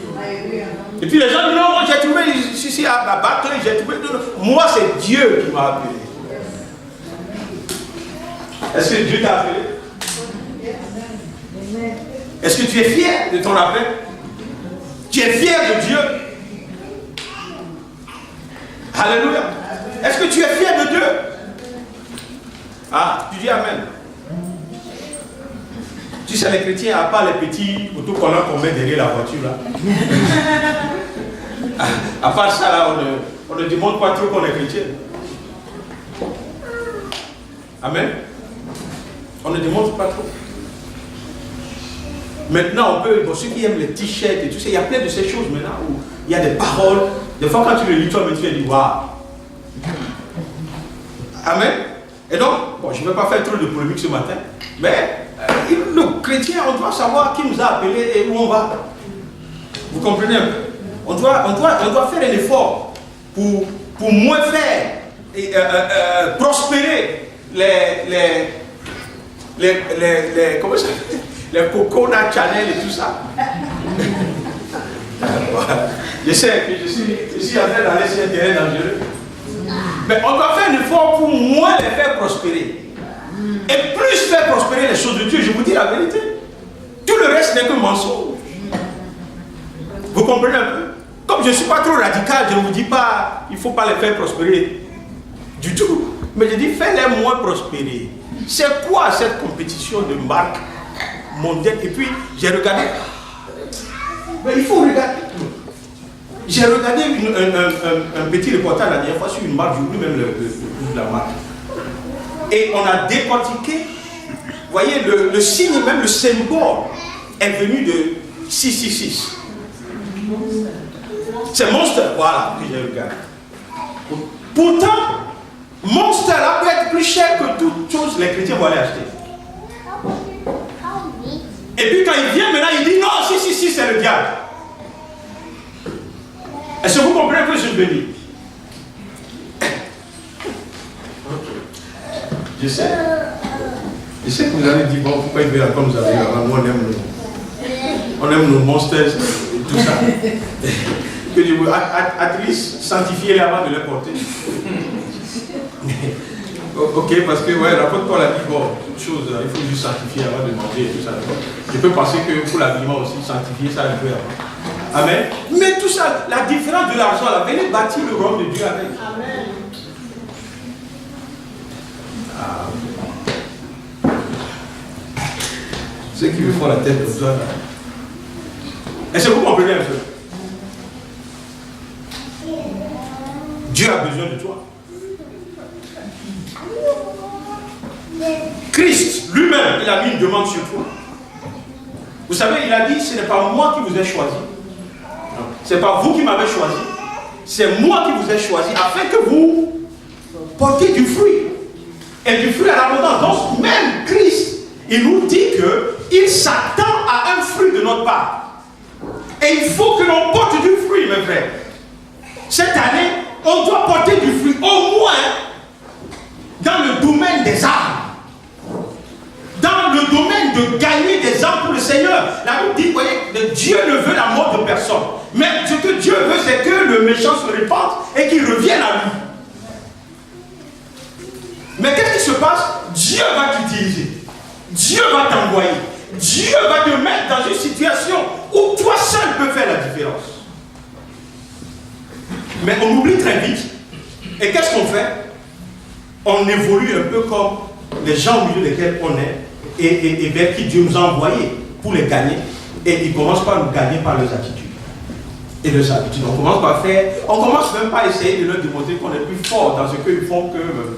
Et puis les gens disent, non, j'ai trouvé ici à Barclay, j'ai trouvé. Moi, c'est Dieu qui m'a appelé. Est-ce que Dieu t'a appelé? Est-ce que tu es fier de ton appel? Tu es fier de Dieu? Alléluia. Est-ce que tu es fier de Dieu? Ah, tu dis Amen. Tu sais, les chrétiens, à part les petits autocollants qu'on met derrière la voiture, là. À part ça, là, on ne demande pas trop qu'on est chrétien. Amen. On ne demande pas trop. Maintenant, on peut, pour ceux qui aiment les t-shirts et tout ça, il y a plein de ces choses maintenant où il y a des paroles. Des fois, quand tu le lis, toi-même, tu vas dire, waouh. Amen. Et donc, bon, je ne vais pas faire trop de polémique ce matin, mais le chrétien, on doit savoir qui nous a appelés et où on va. Vous comprenez un peu? On doit faire un effort pour moins faire et prospérer comment ça s'appelle? Les coconut channel et tout ça. Je sais que je suis en train d'aller sur un terrain dangereux. Mais on doit faire un effort pour moins les faire prospérer. Et plus faire prospérer les choses de Dieu, je vous dis la vérité. Tout le reste n'est que mensonge. Vous comprenez un peu? Comme je ne suis pas trop radical, je ne vous dis pas, il ne faut pas les faire prospérer du tout. Mais je dis, fais-les moins prospérer. C'est quoi cette compétition de marque mondiale? Et puis, j'ai regardé. Mais il faut regarder. J'ai regardé un petit reportage la dernière fois sur une marque, j'ai oublié même la marque. Et on a décortiqué, vous voyez, le signe, même le symbole, est venu de 666. C'est Monster, voilà, que j'ai regardé. Pourtant, Monster là peut être plus cher que toute chose, les chrétiens vont aller acheter. Et puis quand il vient maintenant, il dit non, 666 c'est le diable. Est-ce que vous comprenez que je suis béni? Je sais que vous allez dire, bon, pourquoi il veut encore nous avez avant, on aime nos monsters et tout ça. Que je veux, at least, sanctifier-les avant de les porter. Ok, parce que l'apôtre Paul a dit, bon, toute chose, il faut juste sanctifier avant de manger et tout ça. Je peux penser que pour l'habillement aussi, sanctifier ça un peu avant. Amen. Mais tout ça, la différence de l'argent, là, venez bâtir le royaume de Dieu avec. Amen. Ceux qui me font la tête comme ça, là. Est-ce que vous comprenez un peu? Dieu a besoin de toi. Christ lui-même, il a mis une demande sur toi. Vous savez, il a dit, ce n'est pas moi qui vous ai choisi. Ce n'est pas vous qui m'avez choisi. C'est moi qui vous ai choisi afin que vous portiez du fruit. Et du fruit à l'abondance. Donc même Christ, il nous dit qu'il s'attend à un fruit de notre part. Et il faut que l'on porte du fruit, mes frères. Cette année, on doit porter du fruit, au moins dans le domaine des âmes. Dans le domaine de gagner des âmes pour le Seigneur. La Bible dit, vous voyez, Dieu ne veut la mort de personne. Mais ce que Dieu veut, c'est que le méchant se répande et qu'il revienne à lui. Mais qu'est-ce qui se passe? Dieu va t'utiliser. Dieu va t'envoyer. Dieu va te mettre dans une situation où toi seul peux faire la différence. Mais on oublie très vite. Et qu'est-ce qu'on fait? On évolue un peu comme les gens au milieu desquels on est et vers qui Dieu nous a envoyés pour les gagner. Et ils commencent par nous gagner par leurs attitudes. Et leurs habitudes. On commence par faire, on commence même pas à essayer de leur démontrer qu'on est plus fort dans ce qu'ils font qu'eux-mêmes.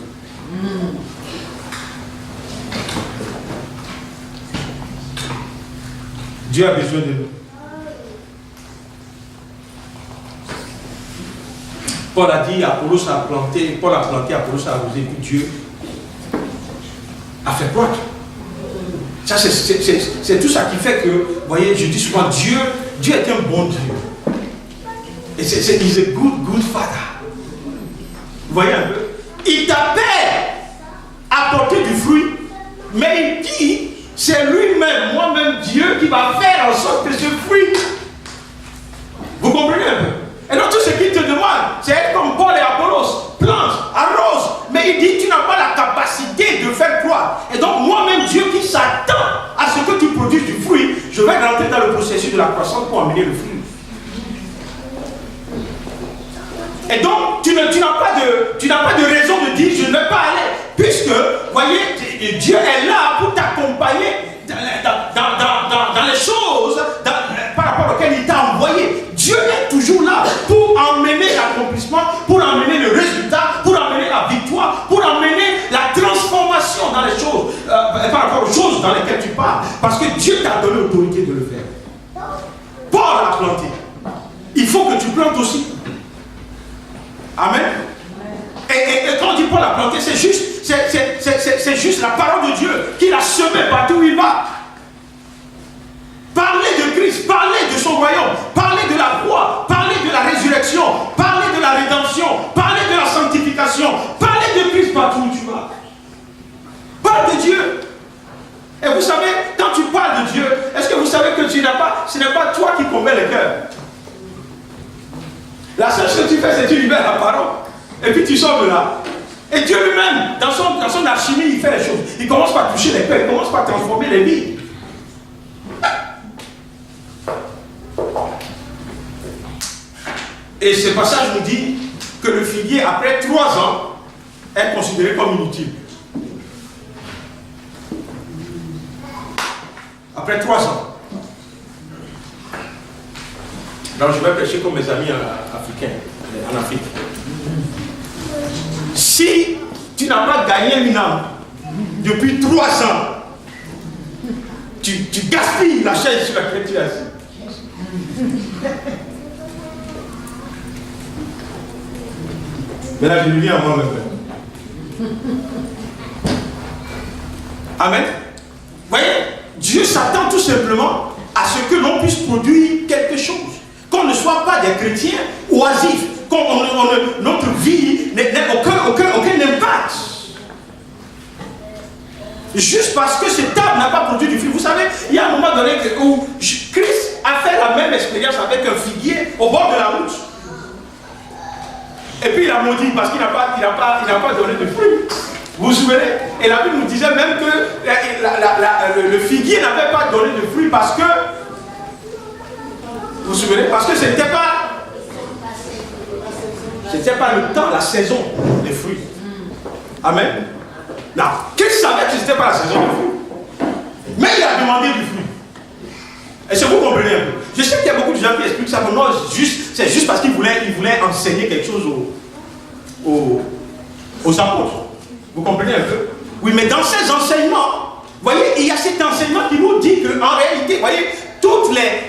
Dieu a besoin de nous. Paul a dit, Apollos a planté, Paul a planté, Apollos a arrosé, puis Dieu a fait croître. Ça, c'est tout ça qui fait que, vous voyez, je dis souvent, Dieu est un bon Dieu. Et he's a good father. Vous voyez un peu? Il t'appelle à porter du fruit, mais il dit, c'est lui-même, moi-même Dieu, qui va faire en sorte que ce fruit, vous comprenez un peu? Et donc tout ce qu'il te demande, c'est être comme Paul et Apollos, plante, arrose, mais il dit, tu n'as pas la capacité de faire croire. Et donc moi-même Dieu qui s'attend à ce que tu produises du fruit, je vais rentrer dans le processus de la croissance pour amener le fruit. Et donc, tu n'as pas de raison de dire je ne vais pas aller. Puisque, vous voyez, Dieu est là pour t'accompagner dans les choses par rapport auxquelles il t'a envoyé. Dieu est toujours là pour emmener l'accomplissement, pour emmener le résultat, pour emmener la victoire, pour emmener la transformation dans les choses, par rapport aux choses dans lesquelles tu parles. Parce que Dieu t'a donné l'autorité de le faire. Paul a planté. Il faut que tu plantes aussi. Amen. Et quand on dit Paul a planté, c'est juste la parole de Dieu qu'il a semé partout où il va. Parler de Christ, parler de son royaume, parler de la croix, parler de la résurrection, parler de la rédemption, parler de la sanctification, parler de Christ partout où tu vas. Parle de Dieu. Et vous savez, quand tu parles de Dieu, est-ce que vous savez que ce n'est pas toi qui combats les cœurs? La seule chose que tu fais, c'est que tu libères la parole. Et puis tu sors de là. Et Dieu lui-même, dans son alchimie, il fait les choses. Il commence par toucher les cœurs, il commence par transformer les vies. Et ce passage nous dit que le figuier, après 3 ans, est considéré comme inutile. Après 3 ans. Donc je vais prêcher comme mes amis africains, en Afrique. Si tu n'as pas gagné une âme depuis 3 ans, tu gaspilles la chaise sur laquelle tu es assis. Mais là, je le lis à moi-même. Amen. Vous voyez, Dieu s'attend tout simplement à ce que l'on puisse produire quelque chose. Qu'on ne soit pas des chrétiens oisifs. Notre vie n'ait aucun impact. Juste parce que cet arbre n'a pas produit du fruit. Vous savez, il y a un moment donné où Christ a fait la même expérience avec un figuier au bord de la route. Et puis il a maudit parce qu'il n'a pas donné de fruit. Vous vous souvenez? Et la Bible nous disait même que le figuier n'avait pas donné de fruits parce que, vous vous souvenez? Parce que ce n'était pas le temps, la saison des fruits. Amen. Non, qu'il savait que ce n'était pas la saison des fruits. Mais il a demandé du fruit. Est-ce que vous comprenez un peu? Je sais qu'il y a beaucoup de gens qui expliquent ça, mais non, c'est juste parce qu'il voulait enseigner quelque chose aux apôtres. Vous comprenez un peu? Oui, mais dans ces enseignements, vous voyez, il y a cet enseignement qui nous dit qu'en réalité, vous voyez, tous les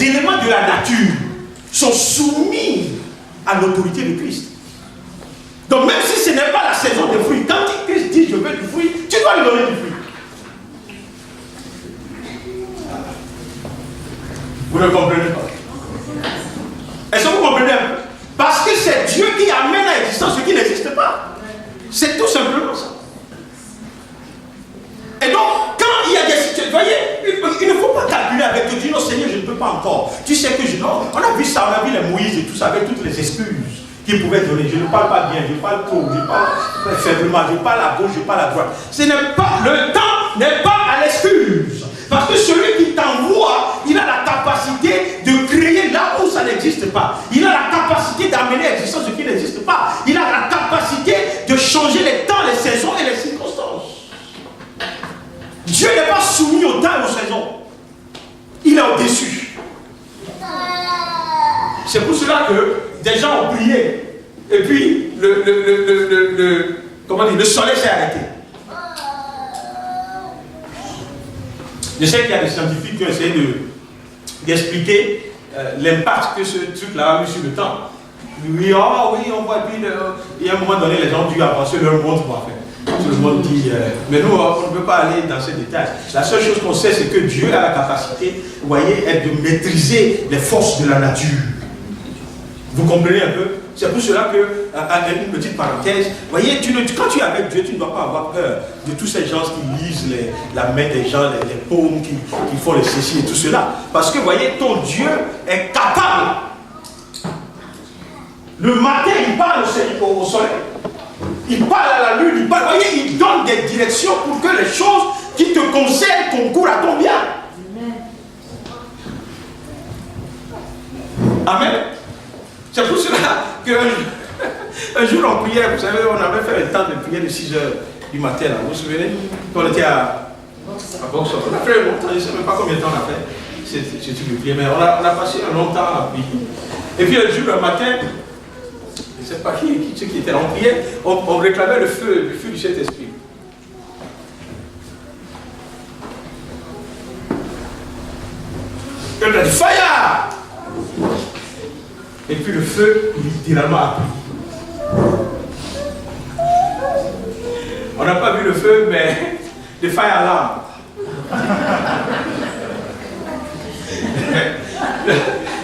éléments de la nature sont soumis à l'autorité de Christ. Donc même si ce n'est pas la saison des fruits, quand Christ dit je veux du fruit, tu dois lui donner du fruit. Vous ne comprenez pas? Est-ce que vous comprenez? Parce que c'est Dieu qui amène à l'existence ce qui n'existe pas. C'est tout simplement ça. Et donc, quand il y a des situations, vous voyez, il ne faut pas calculer avec Dieu, dire non Seigneur, je ne peux pas encore. Tu sais que non, on a vu ça, on a vu les Moïse et tout ça, avec toutes les excuses qu'ils pouvaient donner. Je ne parle pas bien, je parle trop, je parle faiblement, je parle à gauche, je parle à droite. Le temps n'est pas à l'excuse. Parce que celui qui t'envoie, il a la capacité de créer là où ça n'existe pas. Il a la capacité d'amener à l'existence ce qui n'existe pas. Il a la capacité de changer les temps, les saisons et les circonstances. Dieu n'est pas soumis au temps et aux saisons. Il est au-dessus. C'est pour cela que des gens ont prié. Et puis, le soleil s'est arrêté. Je sais qu'il y a des scientifiques qui ont essayé d'expliquer l'impact que ce truc-là a eu sur le temps. Oui, oh, oui, on voit, puis il y a un moment donné, les gens ont dû avancer leur montre pour faire. Tout le monde dit, mais nous, on ne peut pas aller dans ces détails. La seule chose qu'on sait, c'est que Dieu a la capacité, vous voyez, de maîtriser les forces de la nature. Vous comprenez un peu? C'est pour cela que, avec une petite parenthèse, vous voyez, quand tu es avec Dieu, tu ne dois pas avoir peur de tous ces gens qui lisent la main des gens, les paumes, qui font les ceci et tout cela. Parce que, vous voyez, ton Dieu est capable. Le matin, il parle au soleil. Il parle à la lune, vous voyez, il donne des directions pour que les choses qui te concernent concourent à ton bien. Amen. C'est pour cela qu'un jour en prière, vous savez, on avait fait un temps de prière de 6 h du matin, là, vous vous souvenez? Quand on était à Boxor. On a fait longtemps, je ne sais même pas combien de temps on a fait ce type de prière, mais on a passé un long temps à prier. Et puis un jour, le matin, je ne sais pas ceux qui étaient là, on priait, on réclamait le feu du Saint-Esprit. Et on a dit fire! Et puis le feu, littéralement, a pris. On n'a pas vu le feu, mais le fire alarm.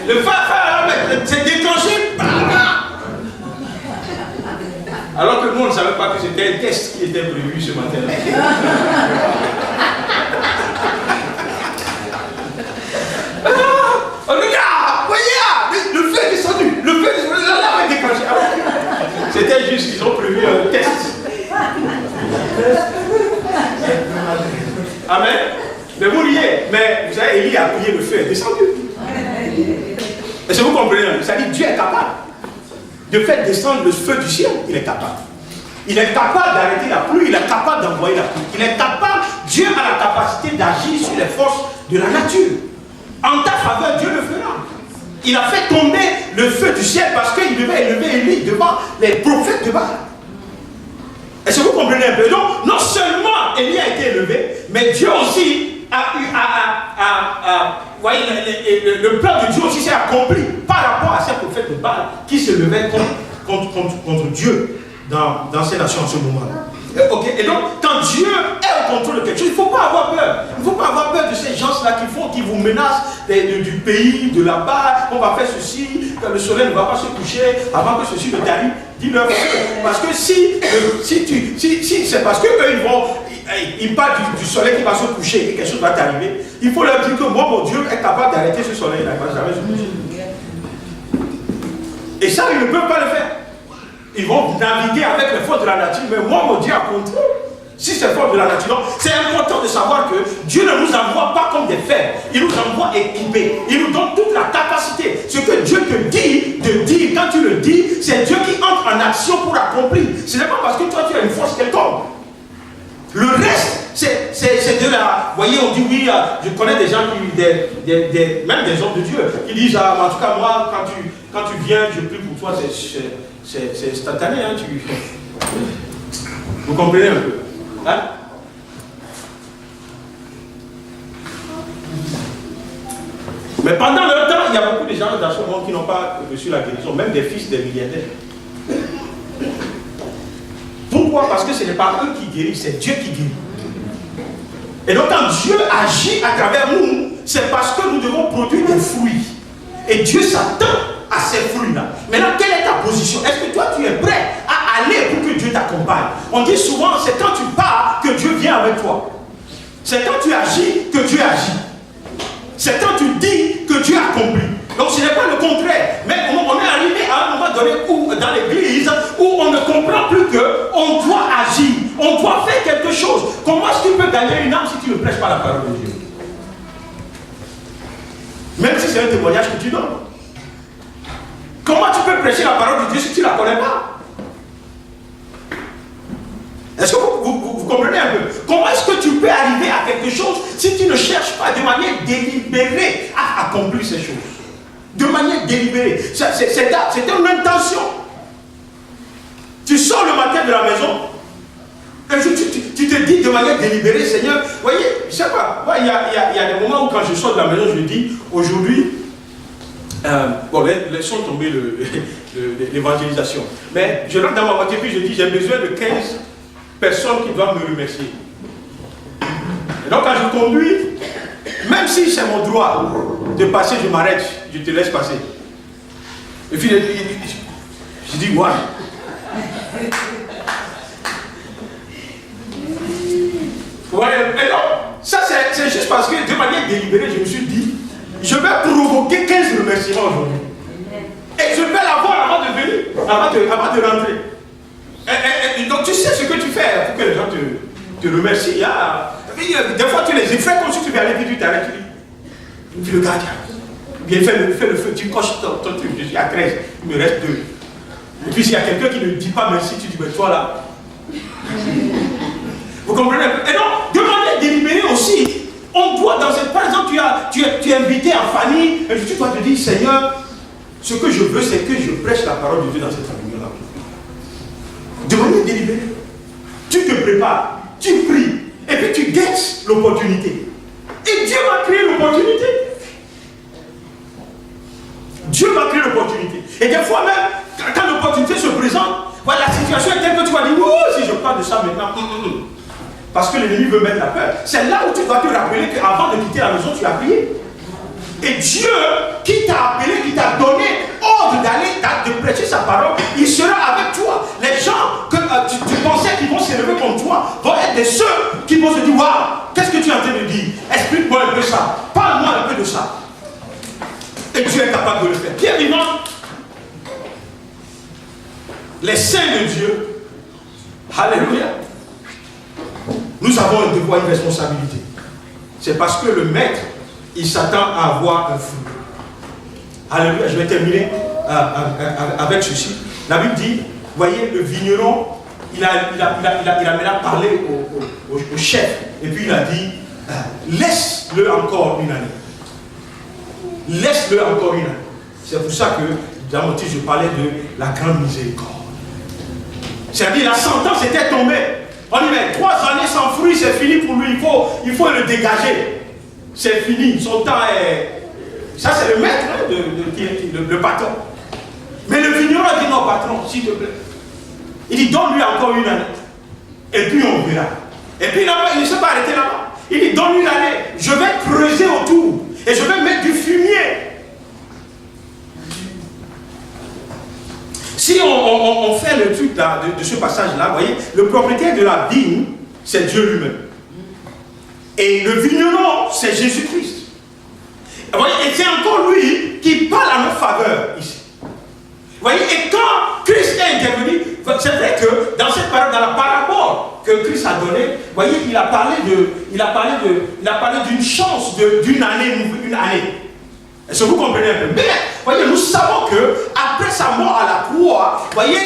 Le fire alarm s'est déclenché. Alors que nous, on ne savait pas que c'était un test qui était prévu ce matin-là. On dit, voyez, le feu est descendu, l'alarme est déclenché. C'était juste qu'ils ont prévu un test. Amen. Mais vous riez, mais vous savez, Élie a prié, le feu est descendu. Est-ce que vous comprenez? Ça dit Dieu est capable de faire descendre le feu du ciel. Il est capable. Il est capable d'arrêter la pluie, il est capable d'envoyer la pluie. Il est capable, Dieu a la capacité d'agir sur les forces de la nature. En ta faveur, Dieu le fera. Il a fait tomber le feu du ciel parce qu'il devait élever Élie devant les prophètes de Baal. Est-ce que vous comprenez un peu? Donc, non seulement Élie a été élevé, mais Dieu aussi voyez, le plan de Dieu aussi s'est accompli par rapport à ces prophètes de Baal qui se levaient contre Dieu dans ces nations en ce moment-là. Okay. Et donc, quand Dieu est au contrôle de quelque chose, il ne faut pas avoir peur. Il ne faut pas avoir peur de ces gens-là qui vous menacent du pays, de là-bas. On va faire ceci, quand le soleil ne va pas se coucher avant que ceci ne t'arrive. Dis-leur parce que si c'est parce qu'eux ils parlent du soleil qui va se coucher et quelque chose va t'arriver, il faut leur dire que moi, mon Dieu est capable d'arrêter ce soleil-là. Il ne va jamais se coucher. Et ça, ils ne peuvent pas le faire. ils vont naviguer avec les forces de la nature, mais moi, mon Dieu, à contraire. Si c'est force de la nature, c'est important de savoir que Dieu ne nous envoie pas comme des fers. Il nous envoie équipés. Il nous donne toute la capacité. Ce que Dieu te dit de dire, quand tu le dis, c'est Dieu qui entre en action pour accomplir. Ce n'est pas parce que toi tu as une force quelconque. Le reste, c'est de la... Vous voyez, on dit oui, je connais des gens, même des hommes de Dieu, qui disent, en tout cas moi, quand tu viens, je prie pour toi, c'est instantané. Hein, vous comprenez un peu? Hein? Mais pendant le temps, il y a beaucoup de gens dans ce monde qui n'ont pas reçu la guérison, même des fils des milliardaires. Pourquoi? Parce que ce n'est pas eux qui guérissent, c'est Dieu qui guérit. Et donc quand Dieu agit à travers nous, c'est parce que nous devons produire des fruits. Et Dieu s'attend à ces fruits-là. Maintenant, quelle est ta position? Est-ce que toi tu es prêt à aller pour que Dieu t'accompagne? On dit souvent, c'est quand tu pars que Dieu vient avec toi. C'est quand tu agis que Dieu agit. C'est quand tu dis que Dieu accomplit. Donc ce n'est pas le contraire. Mais on est arrivé à un moment donné où, dans l'église, où on ne comprend plus qu'on doit agir. On doit faire quelque chose. Comment est-ce que tu peux gagner une âme si tu ne prêches pas la parole de Dieu? Même si c'est un témoignage que tu donnes. Comment tu peux prêcher la parole de Dieu si tu ne la connais pas? Est-ce que vous comprenez un peu? Comment est-ce que tu peux arriver à quelque chose si tu ne cherches pas de manière délibérée à accomplir ces choses? De manière délibérée. C'est une intention. Tu sors le matin de la maison et tu te dis de manière délibérée, Seigneur, vous voyez, je ne sais pas, il y a des moments où quand je sors de la maison, je dis, aujourd'hui, bon, laissons tomber l'évangélisation. Mais je rentre dans ma voiture et je dis, j'ai besoin de 15 personnes qui doivent me remercier. Et donc quand je conduis, même si c'est mon droit de passer, je m'arrête, je te laisse passer. Et puis je dis, ouais. Ouais, mais non, ça c'est juste parce que de manière délibérée, je me suis dit, je vais provoquer 15 remerciements aujourd'hui. Et je vais l'avoir avant de venir, avant de rentrer. Et donc tu sais ce que tu fais pour que les gens te remercient. Des fois tu les effraies comme si tu veux aller vite, tu t'arrêtes, tu dis, le gardien, viens fais le feu, tu coches ton truc, je suis à 13, il me reste 2. Et puis s'il y a quelqu'un qui ne dit pas merci, tu dis, mais toi là. Vous comprenez? Et donc, de manière délibérée aussi, on doit dans cette... Par exemple, tu es invité en famille, et tu dois te dire, Seigneur, ce que je veux, c'est que je prêche la parole de Dieu dans cette famille-là. De manière délibérée. Tu te prépares, tu pries, et puis tu guettes l'opportunité. Et Dieu va créer l'opportunité. Dieu va créer l'opportunité. Et des fois même, quand l'opportunité se présente, voilà, la situation est telle que tu vas dire, oh, si je parle de ça maintenant, parce que l'ennemi veut mettre la peur. C'est là où tu dois te rappeler qu'avant de quitter la maison, tu as prié. Et Dieu, qui t'a appelé, qui t'a donné ordre d'aller, de prêcher sa parole, il sera avec toi. Les gens que tu pensais qu'ils vont s'élever contre toi vont être de ceux qui vont se dire, waouh, qu'est-ce que tu es en train de dire? Explique-moi un peu ça. Parle-moi un peu de ça. Et Dieu est capable de le faire. Pierre vivant, les saints de Dieu, alléluia, nous avons un devoir, une responsabilité. C'est parce que le maître, il s'attend à avoir un fruit. Alléluia, je vais terminer avec ceci. La Bible dit, voyez, le vigneron, il a maintenant parlé au chef, et puis il a dit, laisse-le encore une année. Laisse-le encore une année. C'est pour ça que, dans mon titre, je parlais de la grande miséricorde. C'est-à-dire, la sentence était tombée. On dit, mais 3 années sans fruit, c'est fini pour lui, il faut le dégager. C'est fini, son temps est... Ça, c'est le maître, hein, le patron. Mais le vigneron a dit, non, patron, s'il te plaît. Il dit, donne-lui encore une année. Et puis, on verra. Et puis, là-bas, il ne s'est pas arrêté là-bas. Il dit, donne-lui l'année. Je vais creuser autour. Et je vais mettre du fumier. Si on fait le truc là, de ce passage-là, vous voyez, le propriétaire de la vigne, c'est Dieu lui-même. Et le vigneron, c'est Jésus-Christ. Vous voyez, et c'est encore lui qui parle à notre faveur ici. Vous voyez, et quand Christ est intervenu, C'est vrai que dans cette parole, dans la parabole que Christ a donnée, vous voyez, il a parlé d'une chance d'une année, une année. Est-ce que vous comprenez un peu? Mais, voyez, nous savons que après sa mort à la croix, voyez,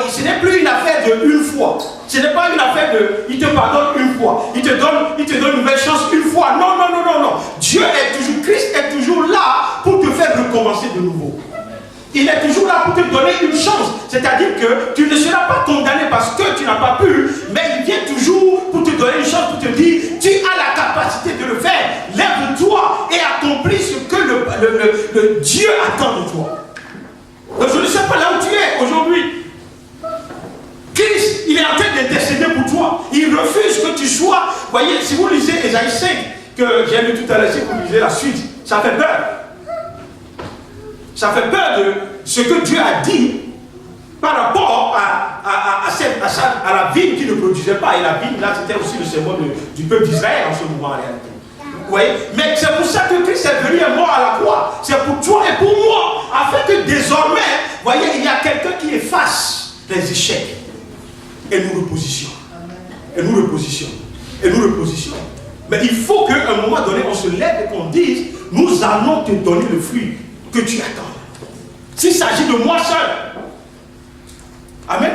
ce n'est plus une affaire de une fois. Ce n'est pas une affaire de, il te pardonne une fois, il te donne une nouvelle chance une fois. Non, non, non, non, non. Dieu est toujours, Christ est toujours là pour te faire recommencer de nouveau. Il est toujours là pour te donner une chance. C'est-à-dire que tu ne seras pas condamné parce que tu n'as pas pu, mais il vient toujours pour te donner une chance, pour te dire, tu as la capacité de le faire. Lève-toi et accomplis ce que le Dieu attend de toi. Donc je ne sais pas là où tu es aujourd'hui. Christ, il est en train d'intercéder pour toi. Il refuse que tu sois. Voyez, si vous lisez Ésaïe 5, que j'ai lu tout à l'heure, si vous lisez la suite, ça fait peur. Ça fait peur de ce que Dieu a dit par rapport à la vigne qui ne produisait pas. Et la vigne, là, c'était aussi le symbole du peuple d'Israël en ce moment en réalité. Vous voyez? Mais c'est pour ça que Christ est venu et mort à la croix. C'est pour toi et pour moi. Afin que désormais, vous voyez, il y a quelqu'un qui efface les échecs. Et nous repositionne. Et nous repositionne. Et nous repositionne. Mais il faut qu'à un moment donné, on se lève et qu'on dise, nous allons te donner le fruit que tu attends. S'il s'agit de moi seul. Amen.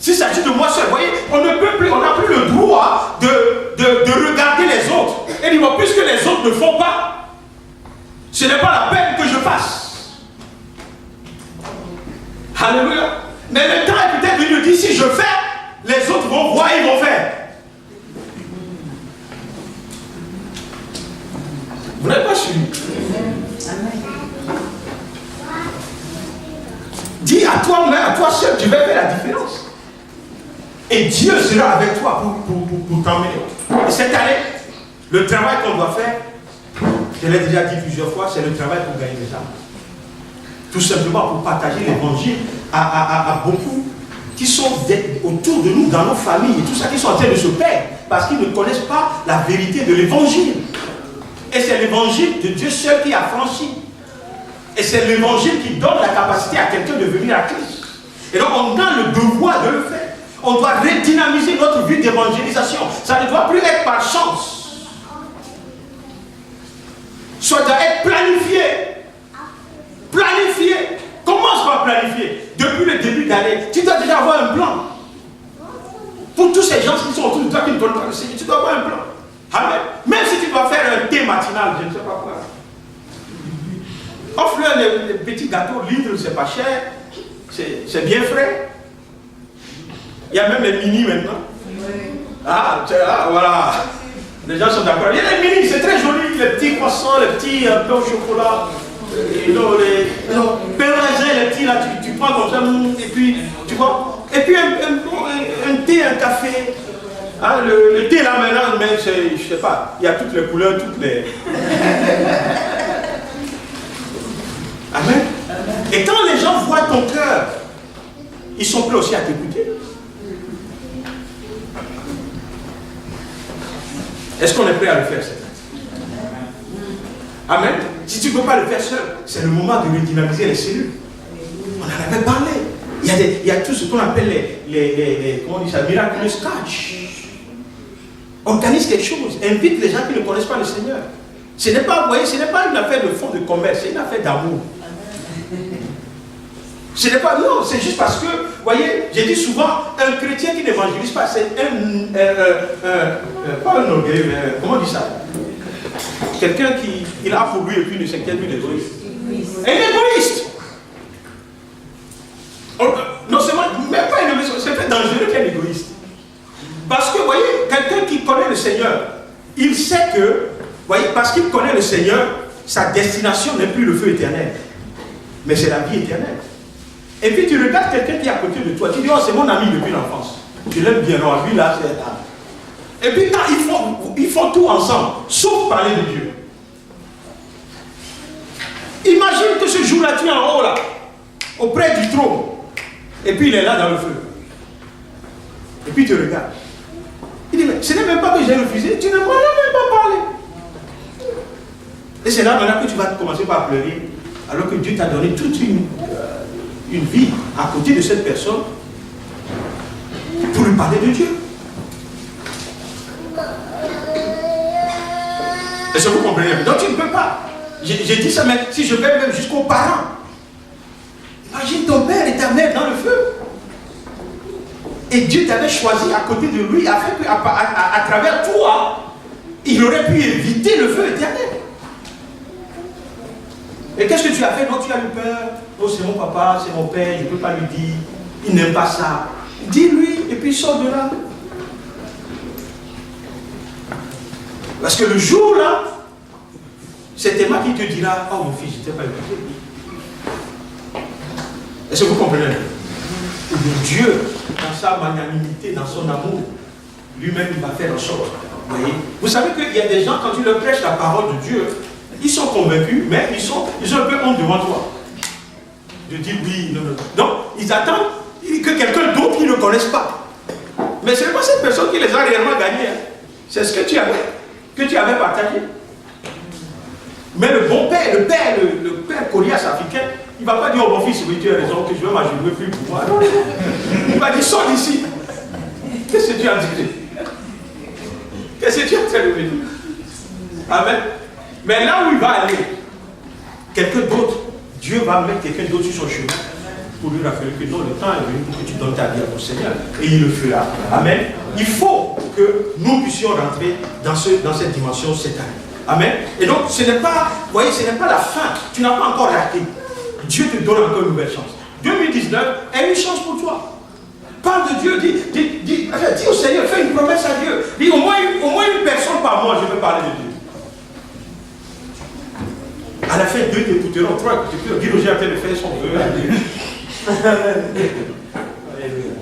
S'il s'agit de moi seul, vous voyez, on ne peut plus, on n'a plus le droit de regarder les autres. Et dire, bon, puisque les autres ne font pas, ce n'est pas la peine que je fasse. Alléluia. Mais le temps est peut-être venu dire, si je fais, les autres vont voir, ils vont faire. Vous n'avez pas suivi. Dis à toi-même, à toi seul, tu vas faire la différence. Et Dieu sera avec toi pour t'emmener. Et cette année, le travail qu'on doit faire, je l'ai déjà dit plusieurs fois, c'est le travail pour gagner des âmes. Tout simplement pour partager l'évangile à beaucoup qui sont autour de nous, dans nos familles, et tout ça, qui sont en train de se perdre parce qu'ils ne connaissent pas la vérité de l'évangile. Et c'est l'évangile de Dieu seul qui a franchi. Et c'est l'évangile qui donne la capacité à quelqu'un de venir à Christ. Et donc on a le devoir de le faire. On doit redynamiser notre vie d'évangélisation. Ça ne doit plus être par chance. Ça doit être planifié. Planifié. Commence par planifier. Depuis le début d'année, tu dois déjà avoir un plan. Pour tous ces gens qui sont autour de toi qui ne connaissent pas le Seigneur, tu dois avoir un plan. Amen. Même si tu dois faire un thé matinal, je ne sais pas quoi. Offre-leur les petits gâteaux, litres, c'est pas cher. C'est bien frais. Il y a même les mini maintenant. Ah, voilà. Les gens sont d'accord. Il y a les mini, c'est très joli. Les petits croissants, les petits pains au chocolat. Les pain raisin, les petits là, tu prends comme ça, et puis, tu vois. Et puis un thé, un café. Hein, le thé là maintenant, mais je sais pas, il y a toutes les couleurs, toutes les. Amen. Et quand les gens voient ton cœur, ils sont prêts aussi à t'écouter. Est-ce qu'on est prêt à le faire, c'est ça? Amen. Si tu ne peux pas le faire seul, c'est le moment de redynamiser les cellules. On en avait parlé. Il y a tout ce qu'on appelle comment on dit ça, miraculous catch. Organise quelque chose. Invite les gens qui ne connaissent pas le Seigneur. Ce n'est pas, vous voyez, ce n'est pas une affaire de fonds de commerce, c'est une affaire d'amour. Ce n'est pas, non, c'est juste parce que, vous voyez, j'ai dit souvent, un chrétien qui n'évangélise pas, c'est pas un orgueil, mais comment on dit ça? Quelqu'un qui il a pour lui et puis ne s'inquiète plus des égoïste. Un égoïste! Non seulement, même pas un égoïste, c'est très dangereux qu'un égoïste. Parce que, vous voyez, quelqu'un qui connaît le Seigneur, il sait que, vous voyez, parce qu'il connaît le Seigneur, sa destination n'est plus le feu éternel, mais c'est la vie éternelle. Et puis tu regardes quelqu'un qui est à côté de toi, tu dis, oh, c'est mon ami depuis l'enfance. Je l'aime bien, non, lui là, c'est là. Et puis quand ils font tout ensemble, sauf parler de Dieu. Imagine que ce jour-là, tu es en haut là, auprès du trône, et puis il est là dans le feu. Et puis tu regardes. Il dit, mais ce n'est même pas que j'ai refusé, tu ne m'en as même pas parlé. Et c'est là maintenant que tu vas commencer par pleurer, alors que Dieu t'a donné toute une vie à côté de cette personne. lui parler de Dieu. Est-ce que vous comprenez? Donc tu ne peux pas. J'ai dit ça, mais si je vais même jusqu'aux parents. Imagine ton père et ta mère dans le feu. Et Dieu t'avait choisi à côté de lui afin qu'à travers toi, il aurait pu éviter le feu éternel. Et qu'est-ce que tu as fait? Non, tu as eu peur. Oh, c'est mon papa, c'est mon père, je ne peux pas lui dire. Il n'aime pas ça. Dis-lui et puis sors de là. Parce que le jour là, c'est Emma qui te dira, oh mon fils, je ne t'ai pas écouté. Est-ce que vous comprenez? Dieu, dans sa magnanimité, dans son amour, lui-même, il va faire en sorte. Vous savez qu'il y a des gens, quand tu leur prêches la parole de Dieu, ils sont convaincus, mais ils ont un peu honte devant toi. De dire oui, non, non. Donc, ils attendent que quelqu'un d'autre qui ne connaisse pas. Mais ce n'est pas cette personne qui les a réellement gagnés. Hein. C'est ce que tu avais partagé. Mais le bon père, le père coriace africain, il ne va pas dire, oh mon fils, oui, tu as raison, que je vais m'ajouer plus pour moi. Non. Il va dire, sors d'ici. Qu'est-ce que tu as dit? Qu'est-ce que tu as fait de dire? Amen. Mais là où il va aller, quelqu'un d'autre, Dieu va mettre quelqu'un d'autre sur son chemin pour lui rappeler que non, le temps est venu pour que tu donnes ta vie à ton Seigneur. Et il le fera. Amen. Il faut que nous puissions rentrer dans cette dimension cette année. Amen. Et donc, ce n'est pas, vous voyez, ce n'est pas la fin. Tu n'as pas encore raté. Dieu te donne encore une nouvelle chance. 2019 est une chance pour toi. Parle de Dieu, dis au Seigneur, fais une promesse à Dieu. Dis au moins une personne par mois, je veux parler de Dieu. À la fin, 2 t'écouteront, 3 t'écouteront. Dis Roger a fait son vœu à Dieu.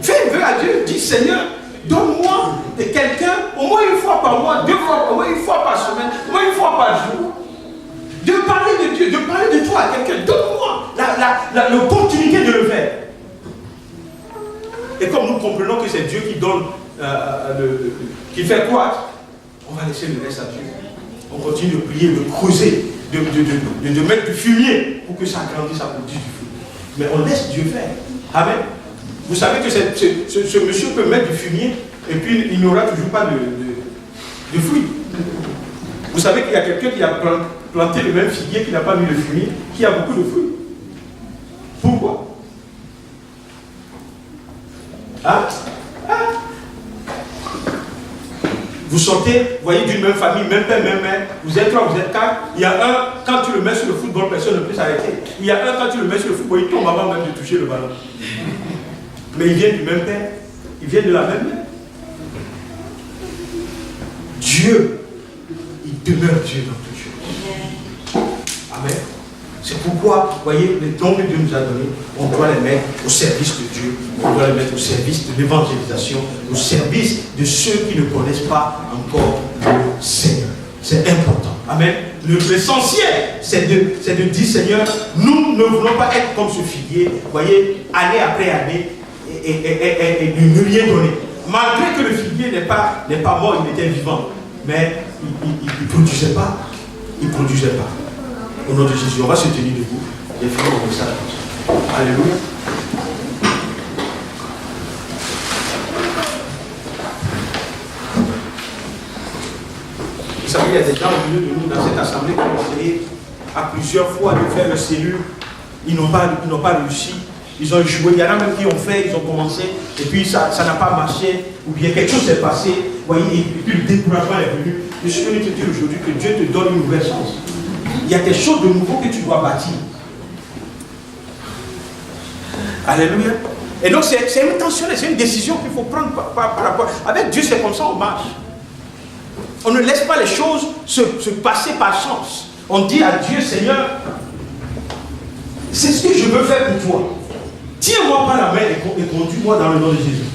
Fais un vœu à Dieu, dis Seigneur, donne-moi de quelqu'un, au moins une fois par mois, 2 fois, au moins une fois par semaine, au moins une fois par jour. De parler de Dieu, de parler de toi à quelqu'un. Donne-moi l'opportunité de le faire. Et comme nous comprenons que c'est Dieu qui donne, qui fait quoi, on va laisser le reste à Dieu. On continue de prier, de creuser, de mettre du fumier pour que ça grandisse, ça produise du fruit. Mais on laisse Dieu faire. Amen. Vous savez que ce monsieur peut mettre du fumier et puis il n'aura toujours pas de fruits. Vous savez qu'il y a quelqu'un qui a planté le même figuier, qui n'a pas mis le fumier, qui a beaucoup de fruits. Pourquoi? Hein? Vous sortez, vous voyez, d'une même famille, même père, même mère, vous êtes 3, vous êtes 4. Il y a un, quand tu le mets sur le football, personne ne peut s'arrêter. Il y a un, quand tu le mets sur le football, il tombe avant même de toucher le ballon. Mais il vient du même père, il vient de la même mère. Dieu, il demeure Dieu dans toutes choses. Amen. C'est pourquoi, vous voyez, les dons que Dieu nous a donnés, on doit les mettre au service de Dieu, on doit les mettre au service de l'évangélisation, au service de ceux qui ne connaissent pas encore le Seigneur. C'est important. Amen. L'essentiel, c'est de dire, Seigneur, nous ne voulons pas être comme ce figuier, vous voyez, année après année, et ne rien donner. Malgré que le figuier n'est pas mort, il était vivant, mais il ne produisait pas. Il ne produisait pas. Au nom de Jésus, on va se tenir debout et faire un message comme ça. Alléluia. Vous savez, il y a des gens au milieu de nous dans cette assemblée qui ont essayé à plusieurs fois de faire le cellule. Ils n'ont pas réussi. Ils ont échoué. Il y en a même qui ont fait, ils ont commencé, et puis ça n'a pas marché, ou bien quelque chose s'est passé. Vous voyez, et puis le découragement est venu. Je suis venu te dire aujourd'hui que Dieu te donne une nouvelle chance. Il y a quelque chose de nouveau que tu dois bâtir. Alléluia. Et donc c'est intentionnel, c'est une décision qu'il faut prendre par rapport. Avec Dieu, c'est comme ça on marche. On ne laisse pas les choses se passer par chance. On dit à Dieu, Seigneur, c'est ce que je veux faire pour toi. Tiens-moi par la main et conduis-moi dans le nom de Jésus.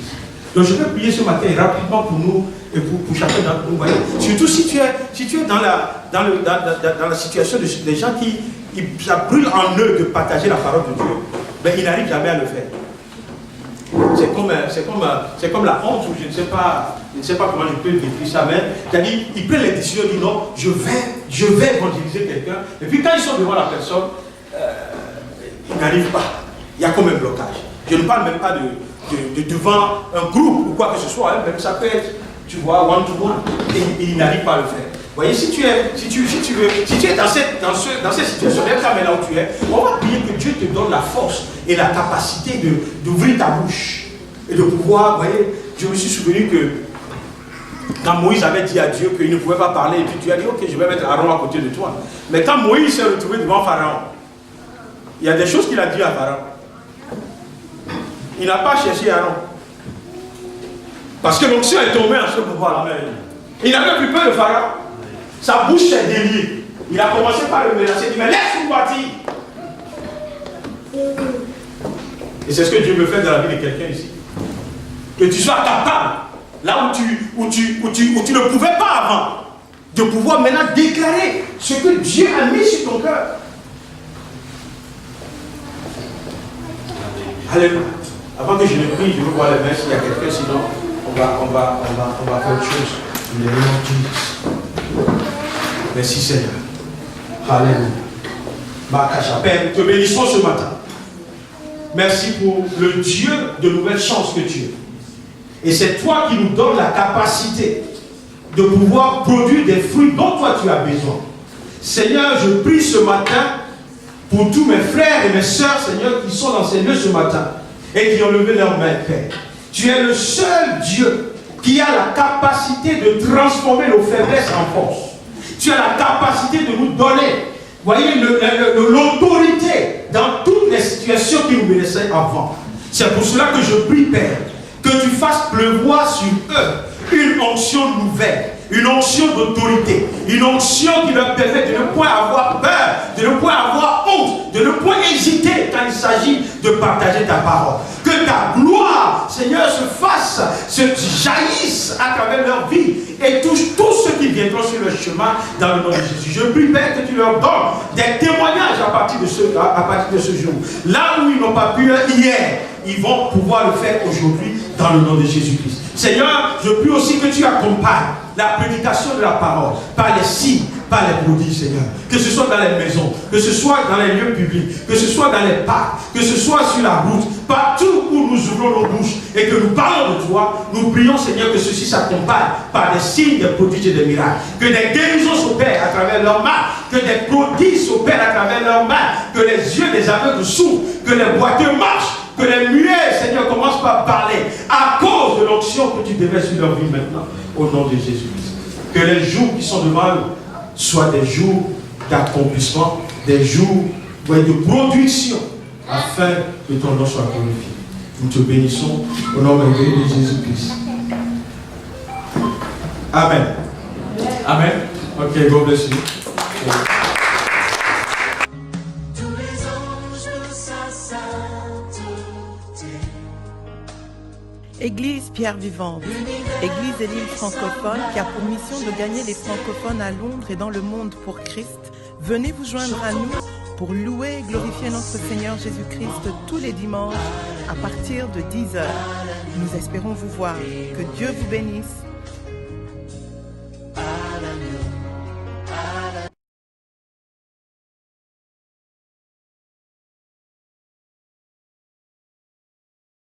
Donc je vais prier ce matin rapidement pour nous et pour chacun d'entre nous. Surtout si tu es dans la situation des gens qui ça brûle en eux de partager la parole de Dieu, ben, ils n'arrivent jamais à le faire. C'est comme la honte, ou je ne sais pas comment je peux décrire ça, mais c'est-à-dire, ils prennent les décisions, ils disent non, je vais évangéliser quelqu'un, et puis quand ils sont devant la personne, ils n'arrivent pas. Il y a comme un blocage. Je ne parle même pas devant un groupe ou quoi que ce soit, hein, même ça peut être, tu vois, one-to-one, et il n'arrive pas à le faire. Vous voyez, si tu es dans cette situation, même là où tu es, on va prier que Dieu te donne la force et la capacité d'ouvrir ta bouche et de pouvoir, vous voyez, je me suis souvenu que quand Moïse avait dit à Dieu qu'il ne pouvait pas parler, et puis Dieu a dit, ok, je vais mettre Aaron à côté de toi. Mais quand Moïse s'est retrouvé devant Pharaon, il y a des choses qu'il a dit à Pharaon. Il n'a pas cherché Aaron. Parce que l'onction est tombée en ce pouvoir-là. Il n'avait plus peur de Pharaon. Sa bouche s'est déliée. Il a commencé par le menacer. Il dit, mais laisse-nous partir. Et c'est ce que Dieu veut faire dans la vie de quelqu'un ici. Que tu sois capable, là où tu ne pouvais pas avant, de pouvoir maintenant déclarer ce que Dieu a mis sur ton cœur. Alléluia. Avant que je ne prie, je veux voir les mains s'il y a quelqu'un, sinon on va faire autre chose. In the name of Jesus. Merci Seigneur. Alléluia. Père, nous te bénissons ce matin. Merci pour le Dieu de nouvelles chances que tu es. Et c'est toi qui nous donnes la capacité de pouvoir produire des fruits dont toi tu as besoin. Seigneur, je prie ce matin pour tous mes frères et mes sœurs, Seigneur, qui sont dans ces lieux ce matin et qui ont levé leurs mains, Père. Tu es le seul Dieu qui a la capacité de transformer nos faiblesses en force. Tu as la capacité de nous donner, voyez, l'autorité dans toutes les situations qui nous menaçaient avant. C'est pour cela que je prie, Père, que tu fasses pleuvoir sur eux une onction nouvelle, une onction d'autorité, une onction qui leur permet de ne point avoir peur, de ne point avoir honte, de ne point hésiter quand il s'agit de partager ta parole. Que ta gloire, Seigneur, se jaillisse à travers leur vie et touche tous ceux qui viendront sur le chemin dans le nom de Jésus. Je prie, Père, que tu leur donnes des témoignages à partir de ce jour. Là où ils n'ont pas pu hier, ils vont pouvoir le faire aujourd'hui dans le nom de Jésus-Christ. Seigneur, je prie aussi que tu accompagnes la prédication de la parole par les signes, par les prodiges, Seigneur. Que ce soit dans les maisons, que ce soit dans les lieux publics, que ce soit dans les parcs, que ce soit sur la route, partout où nous ouvrons nos bouches et que nous parlons de toi, nous prions, Seigneur, que ceci s'accompagne par des signes, des prodiges et des miracles. Que des guérisons s'opèrent à travers leurs mains, que des prodiges s'opèrent à travers leurs mains, que les yeux des aveugles s'ouvrent, que les boiteux marchent, que les muets, Seigneur, commencent par parler à cause de l'onction que tu déverses sur leur vie maintenant, au nom de Jésus-Christ. Que les jours qui sont devant nous soient des jours d'accomplissement, des jours de production, afin que ton nom soit glorifié. Nous te bénissons au nom merveilleux de Jésus-Christ. Amen. Amen. Ok, God bless you. Église Pierre Vivante, Église et l'île francophone qui a pour mission de gagner les francophones à Londres et dans le monde pour Christ, venez vous joindre à nous pour louer et glorifier notre Seigneur Jésus-Christ tous les dimanches à partir de 10h. Nous espérons vous voir. Que Dieu vous bénisse.